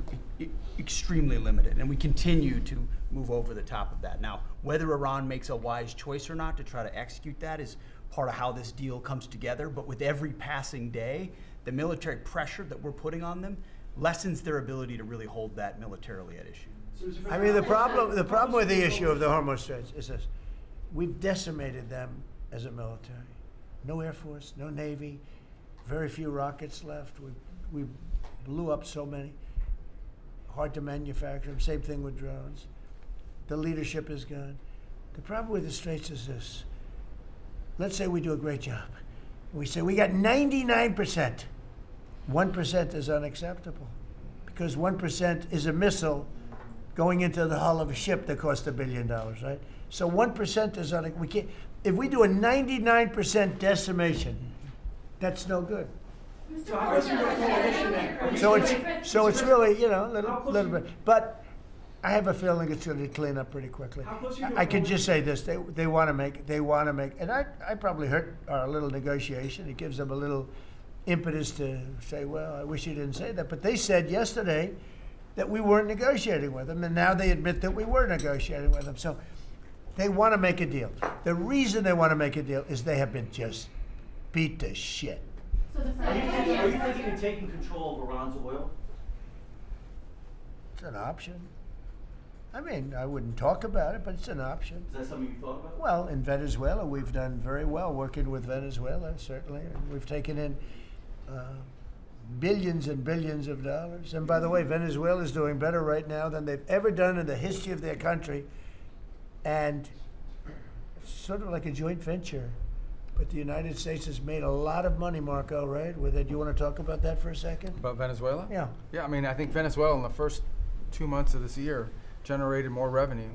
extremely limited. And we continue to move over the top of that. Now, whether Iran makes a wise choice or not to try to execute that is part of how this deal comes together. But with every passing day, the military pressure that we're putting on them lessens their ability to really hold that militarily at issue. I mean, the problem with the issue of the Hormuz Straits is this: we've decimated them as a military. No Air Force, no Navy, very few rockets left. We blew up so many. Hard to manufacture them. Same thing with drones. The leadership is gone. The problem with the Straits is this: let's say we do a great job. We say we got 99%. 1% is unacceptable, because 1% is a missile going into the hull of a ship that cost $1 billion, right? So 1% is we can't. If we do a 99% decimation, that's no good. So it's really, you know, a little bit. But I have a feeling it's going to clean up pretty quickly. I can just say this: they want to make, and I probably hurt our little negotiation. It gives them a little impetus to say, well, I wish you didn't say that. But they said yesterday that we weren't negotiating with them, and now they admit that we were negotiating with them. So they want to make a deal. The reason they want to make a deal is they have been just beat to shit. Are you thinking of taking control of Iran's oil? It's an option. I mean, I wouldn't talk about it, but it's an option. Is that something you thought about? Well, in Venezuela, we've done very well working with Venezuela, certainly. And we've taken in billions and billions of dollars. And by the way, Venezuela is doing better right now than they've ever done in the history of their country. And it's sort of like a joint venture. But the United States has made a lot of money, Marco, right? With it. Do you want to talk about that for a second? About Venezuela? Yeah. Yeah, I mean, I think Venezuela in the first 2 months of this year generated more revenue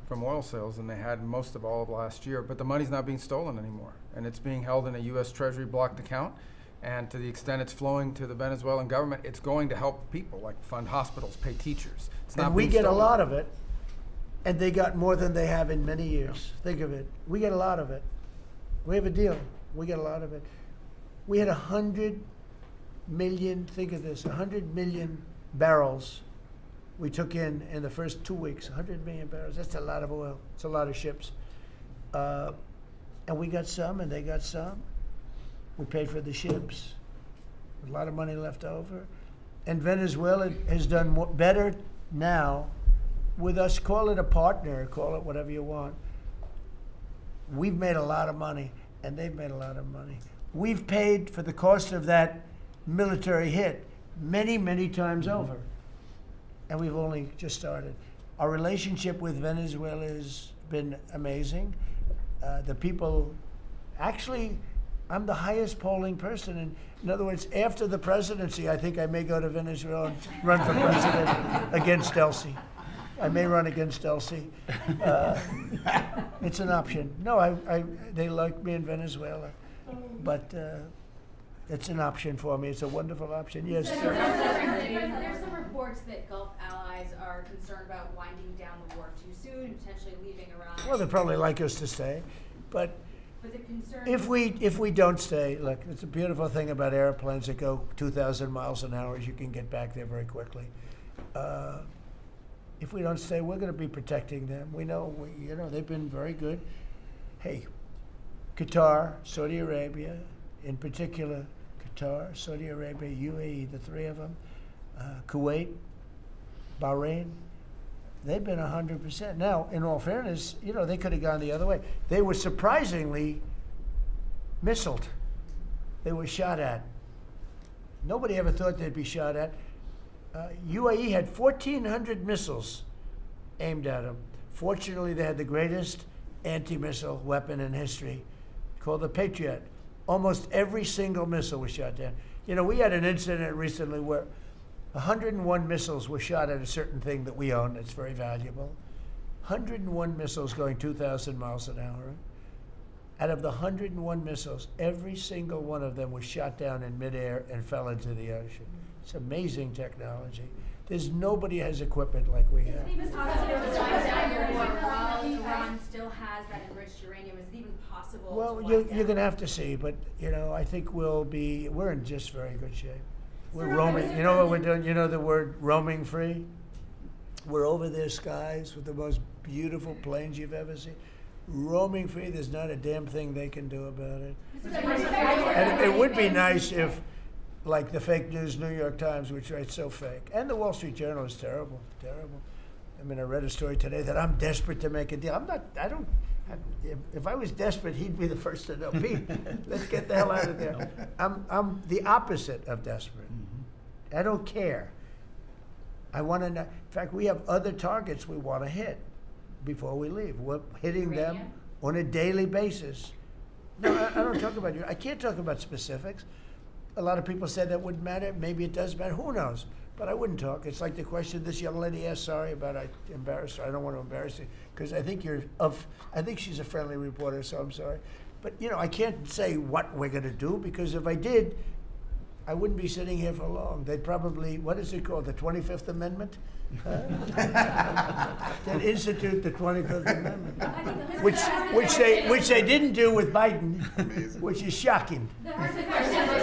from oil sales than they had most of all of last year. But the money's not being stolen anymore, and it's being held in a U.S. Treasury blocked account. And to the extent it's flowing to the Venezuelan government, it's going to help people, like fund hospitals, pay teachers. It's not And we being get a stolen. lot of it, and they got more than they have in many years. Think of it. We get a lot of it. We have a deal. We get a lot of it. We had 100 million, think of this, 100 million barrels we took in the first 2 weeks. 100 million barrels. That's a lot of oil. It's a lot of ships. And we got some, and they got some. We paid for the ships. A lot of money left over. And Venezuela has done better now with us. Call it a partner, call it whatever you want. We've made a lot of money, and they've made a lot of money. We've paid for the cost of that military hit many, many times over. And we've only just started. Our relationship with Venezuela has been amazing. The people, actually, I'm the highest polling person. And in other words, after the presidency, I think I may go to Venezuela and run for president against Delcy. I may run against Delcy. It's an option. No, they like me in Venezuela, but it's an option for me. It's a wonderful option. Yes. There's some reports that Gulf allies are concerned about winding down the war too soon and potentially leaving Iran. Well, they'd probably like us to stay, but the concern if we don't stay, look, it's a beautiful thing about airplanes that go 2,000 miles an hour is you can get back there very quickly. If we don't stay, we're going to be protecting them. We know, they've been very good. Hey, Qatar, Saudi Arabia, in particular, Qatar, Saudi Arabia, UAE, the three of them, Kuwait, Bahrain, they've been 100%. Now, in all fairness, they could have gone the other way. They were surprisingly missiled. They were shot at. Nobody ever thought they'd be shot at. UAE had 1,400 missiles aimed at them. Fortunately, they had the greatest anti-missile weapon in history, called the Patriot. Almost every single missile was shot down. We had an incident recently where 101 missiles were shot at a certain thing that we own that's very valuable. 101 missiles going 2,000 miles an hour. Out of the 101 missiles, every single one of them was shot down in midair and fell into the ocean. It's amazing technology. There's nobody has equipment like we have. Is it even possible to wind down your war while Iran still has that enriched uranium? Is it even possible Well, to you're wind down? going to have to see, but, I think we're in just very good shape. We're roaming. You know what we're doing? You know the word roaming free? We're over their skies with the most beautiful planes you've ever seen. Roaming free, there's not a damn thing they can do about it. And it would be nice if, like the fake news New York Times, which writes so fake, and the Wall Street Journal is terrible, terrible. I mean, I read a story today that I'm desperate to make a deal. If I was desperate, he'd be the first to know. Pete, let's get the hell out of there. I'm the opposite of desperate. I don't care. I want to know. In fact, we have other targets we want to hit before we leave. We're hitting them on a daily basis. No, I don't talk about you. I can't talk about specifics. A lot of people said that wouldn't matter. Maybe it does matter. Who knows? But I wouldn't talk. It's like the question this young lady asked. Sorry about I embarrassed her. I don't want to embarrass you because I think I think she's a friendly reporter, so I'm sorry. But I can't say what we're going to do because if I did, I wouldn't be sitting here for long. They'd probably, what is it called, the 25th Amendment? They'd institute the 25th Amendment, which they didn't do with Biden, which is shocking. The question is,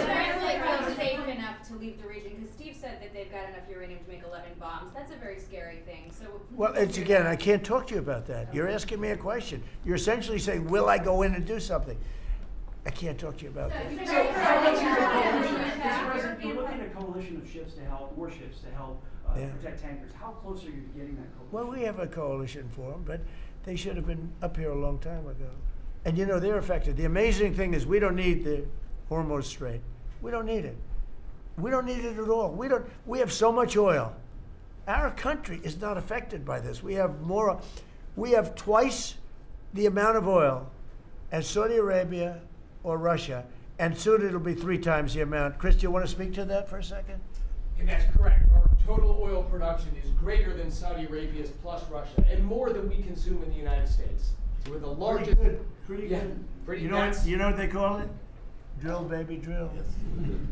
Venezuela safe enough to leave the region? Because Steve said that they've got enough uranium to make 11 bombs. That's a very scary thing. So. Well, it's again, I can't talk to you about that. You're asking me a question. You're essentially saying, will I go in and do something? I can't talk to you about that. Mr. President, you're looking at a coalition of ships to help, more ships to help Yeah. protect tankers. How close are you to getting that coalition? Well, we have a coalition for them, but they should have been up here a long time ago. And you know, they're affected. The amazing thing is we don't need the Hormuz Strait. We don't need it. We don't need it at all. We have so much oil. Our country is not affected by this. We have twice the amount of oil as Saudi Arabia or Russia, and soon it'll be 3 times the amount. Chris, do you want to speak to that for a second? And that's correct. Our total oil production is greater than Saudi Arabia's plus Russia, and more than we consume in the United States. So we're the largest. Pretty Yeah, good. pretty You know what they call it? Drill, baby, drill.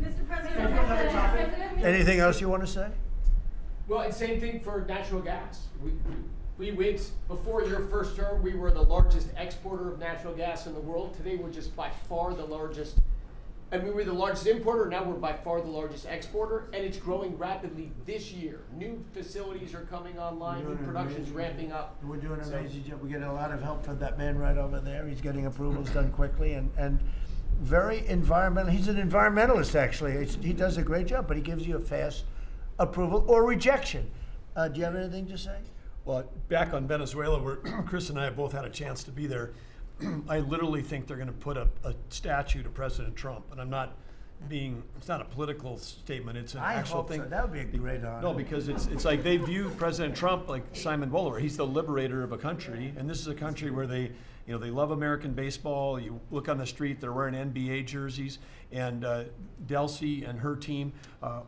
Mr. President, Another topic? Anything else you want to say? Well, and same thing for natural gas. We went, before your first term, we were the largest exporter of natural gas in the world. Today, we're just by far the largest. I mean, we're the largest importer. Now we're by far the largest exporter, and it's growing rapidly this year. New facilities are coming online. New production's ramping up. We're doing an So- amazing job. We get a lot of help from that man right over there. He's getting approvals done quickly and very environmental. He's an environmentalist, actually. He does a great job, but he gives you a fast approval or rejection. Do you have anything to say? Well, back on Venezuela, where Chris and I have both had a chance to be there, I literally think they're going to put a statue to President Trump. And I'm not being, it's not a political statement, it's an I actual hope thing. so. That would be a great honor. No, because it's like they view President Trump like Simon Bolivar. He's the liberator of a country, and this is a country where they love American baseball. You look on the street, they're wearing NBA jerseys, and Delcy and her team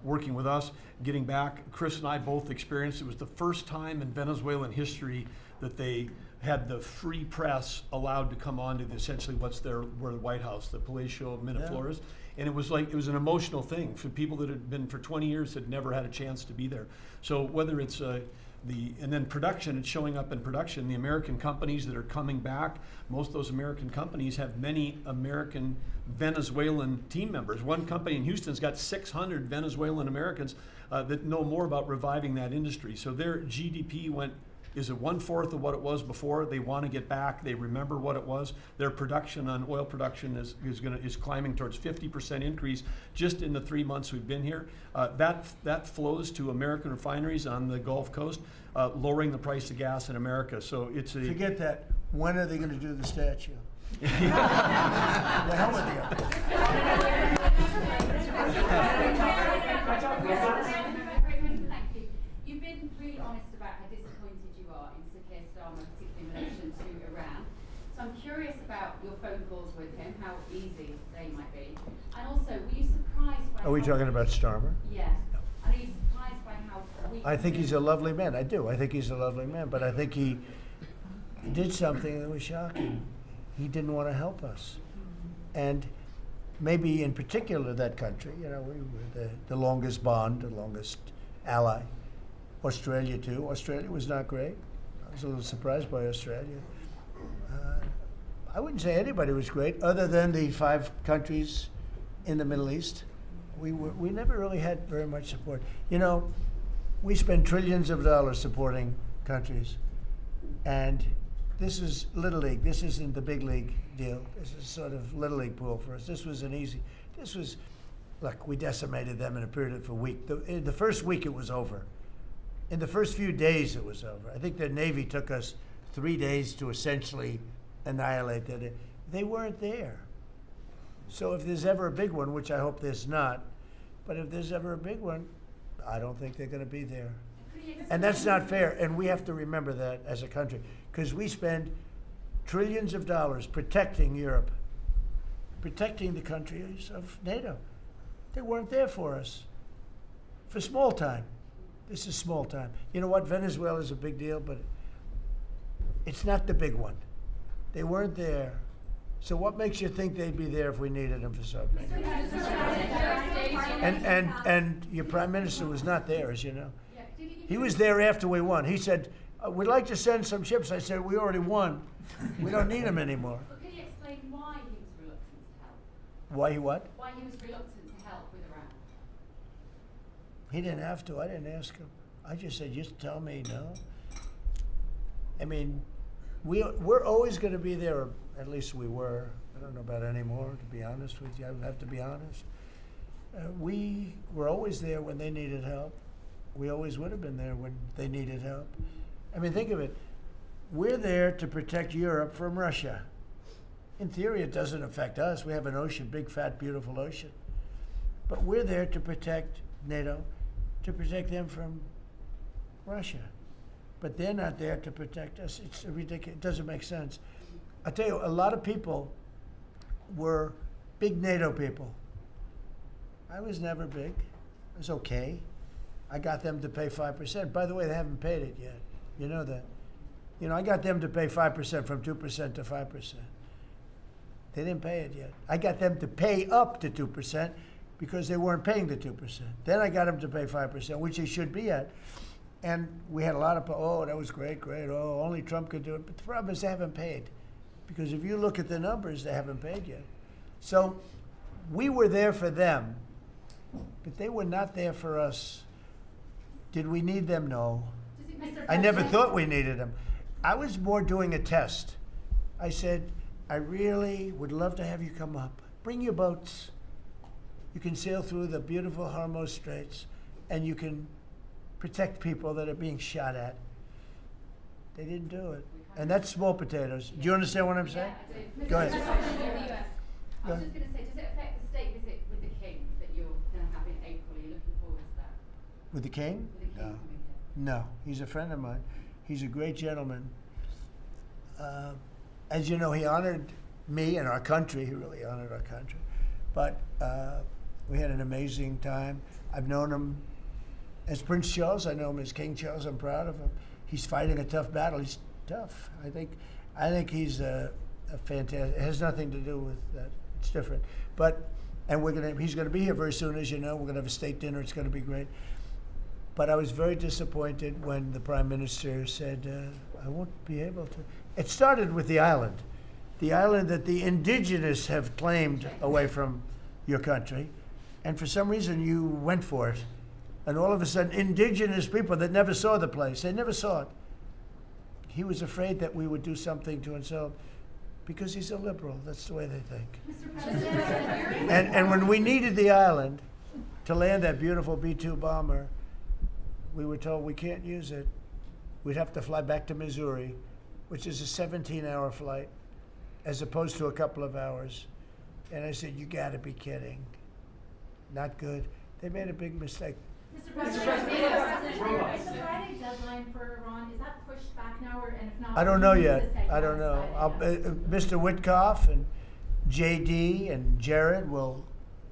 working with us, getting back. Chris and I both experienced, it was the first time in Venezuelan history that they had the free press allowed to come on to essentially where the White House, the Palacio Miraflores. And it was an emotional thing for people that had been for 20 years had never had a chance to be there. So whether it's and then production, it's showing up in production. The American companies that are coming back, most of those American companies have many American Venezuelan team members. One company in Houston's got 600 Venezuelan Americans that know more about reviving that industry. So their GDP is it 1/4 of what it was before? They want to get back. They remember what it was. Their production on oil production is climbing towards 50% increase just in the 3 months we've been here. That flows to American refineries on the Gulf Coast, lowering the price of gas in America. So it's a Forget that. When are they going to do the statue? The hell with Thank you. You've been really honest about how disappointed you are in Sir Keir Starmer, particularly in relation to Iran. So I'm curious about your phone calls with him, how easy they might be. And also, were you surprised by Are we talking about Starmer? Yes. And are you surprised by how weak I think he's a lovely man. I do. I think he's a lovely man. But I think he did something that was shocking. He didn't want to help us. And maybe in particular that country, we were the longest bond, the longest ally. Australia too. Australia was not great. I was a little surprised by Australia. I wouldn't say anybody was great other than the 5 countries in the Middle East. We never really had very much support. We spend trillions of dollars supporting countries, and this is Little League. This isn't the big league deal. This is sort of Little League pool for us. Look, we decimated them in a period of a week. In the first week, it was over. In the first few days, it was over. I think the Navy took us 3 days to essentially annihilate that. They weren't there. So if there's ever a big one, which I hope there's not, but if there's ever a big one, I don't think they're going to be there. And that's not fair. And we have to remember that as a country, because we spend trillions of dollars protecting Europe, protecting the countries of NATO. They weren't there for us for small time. This is small time. You know what? Venezuela is a big deal, but it's not the big one. They weren't there. So what makes you think they'd be there if we needed them for something? And your prime minister was not there, as you know. He was there after we won. He said, we'd like to send some ships. I said, we already won. We don't need them anymore. But can you explain why he was reluctant to help? Why he what? Why he was reluctant to help with Iran? He didn't have to. I didn't ask him. I just said, just tell me no. I mean, we're always going to be there, or at least we were. don't know about anymore, to be honest with you. I have to be honest. We were always there when they needed help. We always would have been there when they needed help. I mean, think of it. We're there to protect Europe from Russia. In theory, it doesn't affect us. We have an ocean, big, fat, beautiful ocean. But we're there to protect NATO, to protect them from Russia. But they're not there to protect us. It's ridiculous. It doesn't make sense. I tell you, a lot of people were big NATO people. I was never big. It was okay. I got them to pay 5%. By the way, they haven't paid it yet. You know that. You know, I got them to pay 5% from 2% to 5%. They didn't pay it yet. I got them to pay up to 2% because they weren't paying the 2%. Then I got them to pay 5%, which they should be at. And we had a lot of, oh, that was great, great. Oh, only Trump could do it. But the problem is they haven't paid. Because if you look at the numbers, they haven't paid yet. So we were there for them, but they were not there for us. Did we need them? No. I never thought we needed them. I was more doing a test. I said, I really would love to have you come up. Bring your boats. You can sail through the beautiful Hormuz Straits, and you can protect people that are being shot at. They didn't do it. And that's small potatoes. Do you understand what I'm saying? Yeah, Go ahead. I was just going to say, does it affect the state visit with the King that you're going to have in April? Are you looking forward to that? With the king? With the King coming here? No, he's a friend of mine. He's a great gentleman. As you know, he honored me and our country. He really honored our country. But we had an amazing time. I've known him as Prince Charles. I know him as King Charles. I'm proud of him. He's fighting a tough battle. He's tough. I think he's a fantastic. It has nothing to do with that. It's different. But he's gonna be here very soon, as you know. We're gonna have a state dinner. It's gonna be great. But I was very disappointed when the Prime Minister said, I won't be able to. It started with the island that the indigenous have claimed away from your country. And for some reason, you went for it. And all of a sudden, indigenous people that never saw the place, they never saw it. He was afraid that we would do something to insult, because he's a liberal. That's the way they think. Mr. President, And when we needed the island to land that beautiful B-2 bomber, we were told we can't use it. We'd have to fly back to Missouri, which is a 17-hour flight, as opposed to a couple of hours. And I said, you gotta be kidding. Not good. They made a big mistake. Mr. President, is the Friday deadline for Iran, is that pushed back now, or, and if not? I don't know when is yet. the second I don't know. decided? Mr. Witkoff and JD and Jared will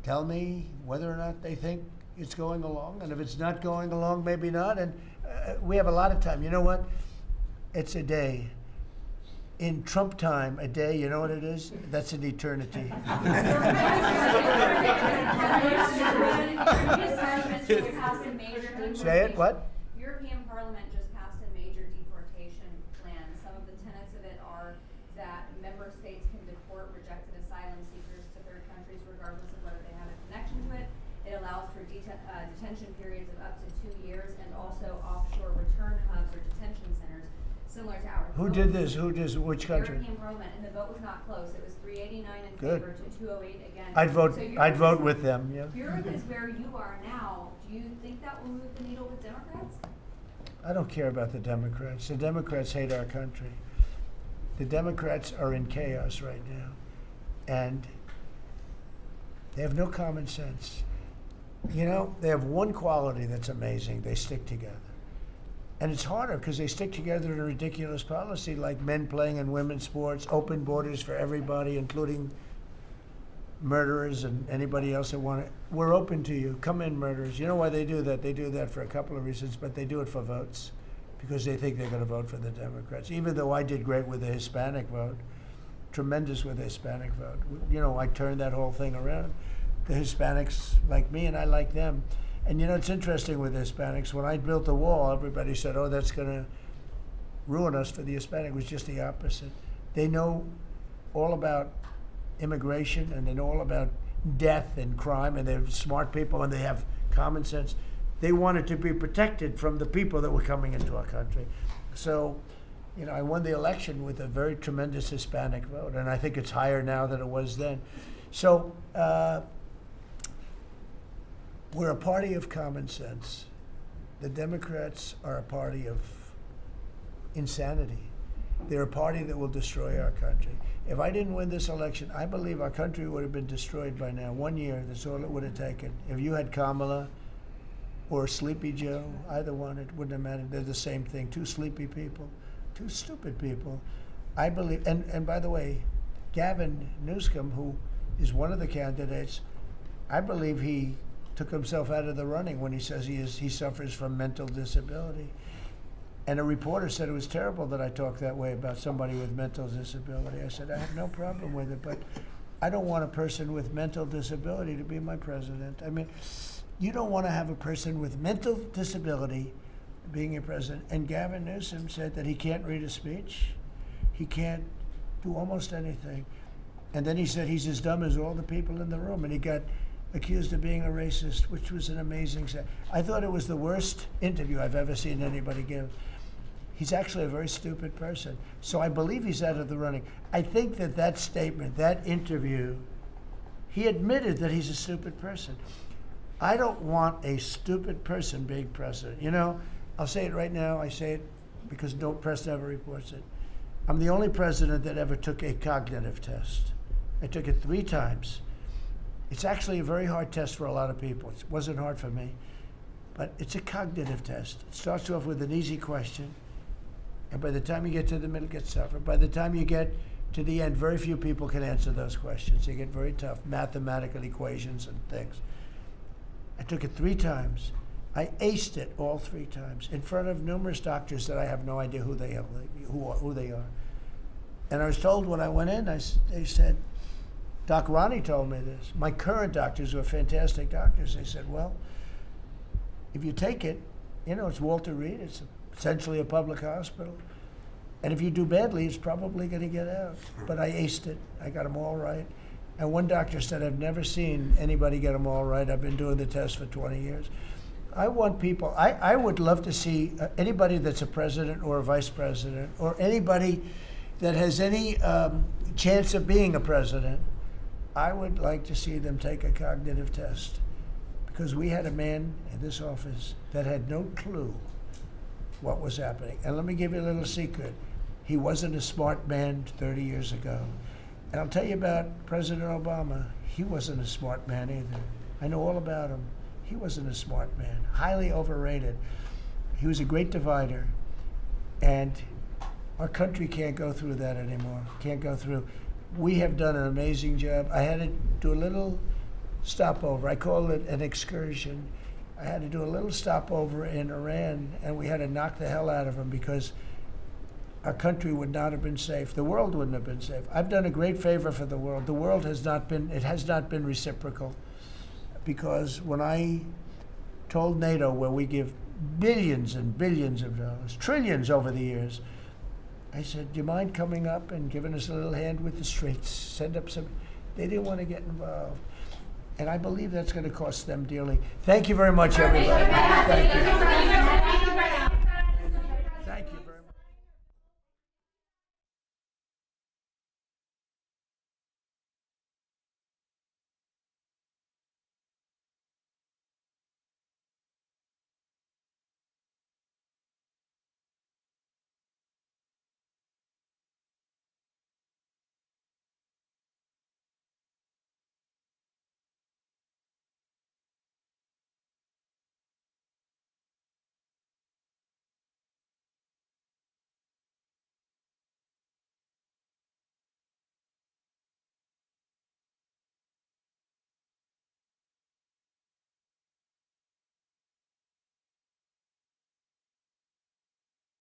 tell me whether or not they think it's going along. And if it's not going along, maybe not. And we have a lot of time. You know what? It's a day. In Trump time, a day, you know what it is? That's an eternity. Say it, what? European Parliament just passed a major deportation plan. Some of the tenets of it are that member states can deport rejected asylum seekers to third countries regardless of whether they have a connection to it. It allows for detention periods of up to 2 years and also offshore return hubs or detention centers similar to ours. Who did this? Which country? European Parliament, and the vote was not close. It was 389 in Good. favor to 208 against. I'd vote. So I'd vote with them. Yeah. Europe is where you are now. Do you think that will move the needle with Democrats? I don't care about the Democrats. The Democrats hate our country. The Democrats are in chaos right now. And they have no common sense. You know, they have one quality that's amazing. They stick together. And it's harder because they stick together in a ridiculous policy like men playing in women's sports, open borders for everybody, including murderers and anybody else that want it. We're open to you. Come in, murderers. You know why they do that? They do that for a couple of reasons, but they do it for votes because they think they're going to vote for the Democrats. Even though I did great with the Hispanic vote, tremendous with the Hispanic vote. You know, I turned that whole thing around. The Hispanics like me and I like them. And you know, it's interesting with the Hispanics. When I built the wall, everybody said, oh, that's going to ruin us for the Hispanic. It was just the opposite. They know all about immigration and they know all about death and crime, and they're smart people and they have common sense. They wanted to be protected from the people that were coming into our country. So You know, I won the election with a very tremendous Hispanic vote, and I think it's higher now than it was then. So we're a party of common sense. The Democrats are a party of insanity. They're a party that will destroy our country. If I didn't win this election, I believe our country would have been destroyed by now. 1 year, that's all it would have taken. If you had Kamala or Sleepy Joe, either one, it wouldn't have mattered. They're the same thing. Two sleepy people, two stupid people. I believe, and by the way, Gavin Newsom, who is one of the candidates, I believe he took himself out of the running when he says he suffers from mental disability. And a reporter said it was terrible that I talked that way about somebody with mental disability. I said, I have no problem with it, but I don't want a person with mental disability to be my president. I mean, you don't want to have a person with mental disability being your president. And Gavin Newsom said that he can't read a speech. He can't do almost anything. And then he said he's as dumb as all the people in the room. And he got accused of being a racist, which was an amazing set. I thought it was the worst interview I've ever seen anybody give. He's actually a very stupid person. So I believe he's out of the running. I think that statement, that interview, he admitted that he's a stupid person. I don't want a stupid person being president. You know, I'll say it right now. I say it because no press never reports it. I'm the only president that ever took a cognitive test. I took it 3 times. It's actually a very hard test for a lot of people. It wasn't hard for me, but it's a cognitive test. It starts off with an easy question, and by the time you get to the middle, it gets tougher. By the time you get to the end, very few people can answer those questions. They get very tough, mathematical equations and things. I took it 3 times. I aced it all 3 times in front of numerous doctors that I have no idea who they are. And I was told when I went in, they said, Doc Ronnie told me this. My current doctors were fantastic doctors. They said, well, if you take it, you know, it's Walter Reed. It's essentially a public hospital. And if you do badly, it's probably going to get out. But I aced it. I got them all right. And one doctor said, I've never seen anybody get them all right. I've been doing the test for 20 years. I want people, I would love to see anybody that's a president or a vice president or anybody that has any chance of being a president, I would like to see them take a cognitive test, because we had a man in this office that had no clue what was happening. And let me give you a little secret. He wasn't a smart man 30 years ago. And I'll tell you about President Obama. He wasn't a smart man either. I know all about him. He wasn't a smart man, highly overrated. He was a great divider. And our country can't go through that anymore. Can't go through. We have done an amazing job. I had to do a little stopover. I call it an excursion. I had to do a little stopover in Iran, and we had to knock the hell out of them because our country would not have been safe. The world wouldn't have been safe. I've done a great favor for the world. The world has not been reciprocal, because when I told NATO, where we give billions and billions of dollars, trillions over the years, I said, do you mind coming up and giving us a little hand with the streets? Send up some. They didn't want to get involved. And I believe that's going to cost them dearly. Thank you very much, everybody. Thank you.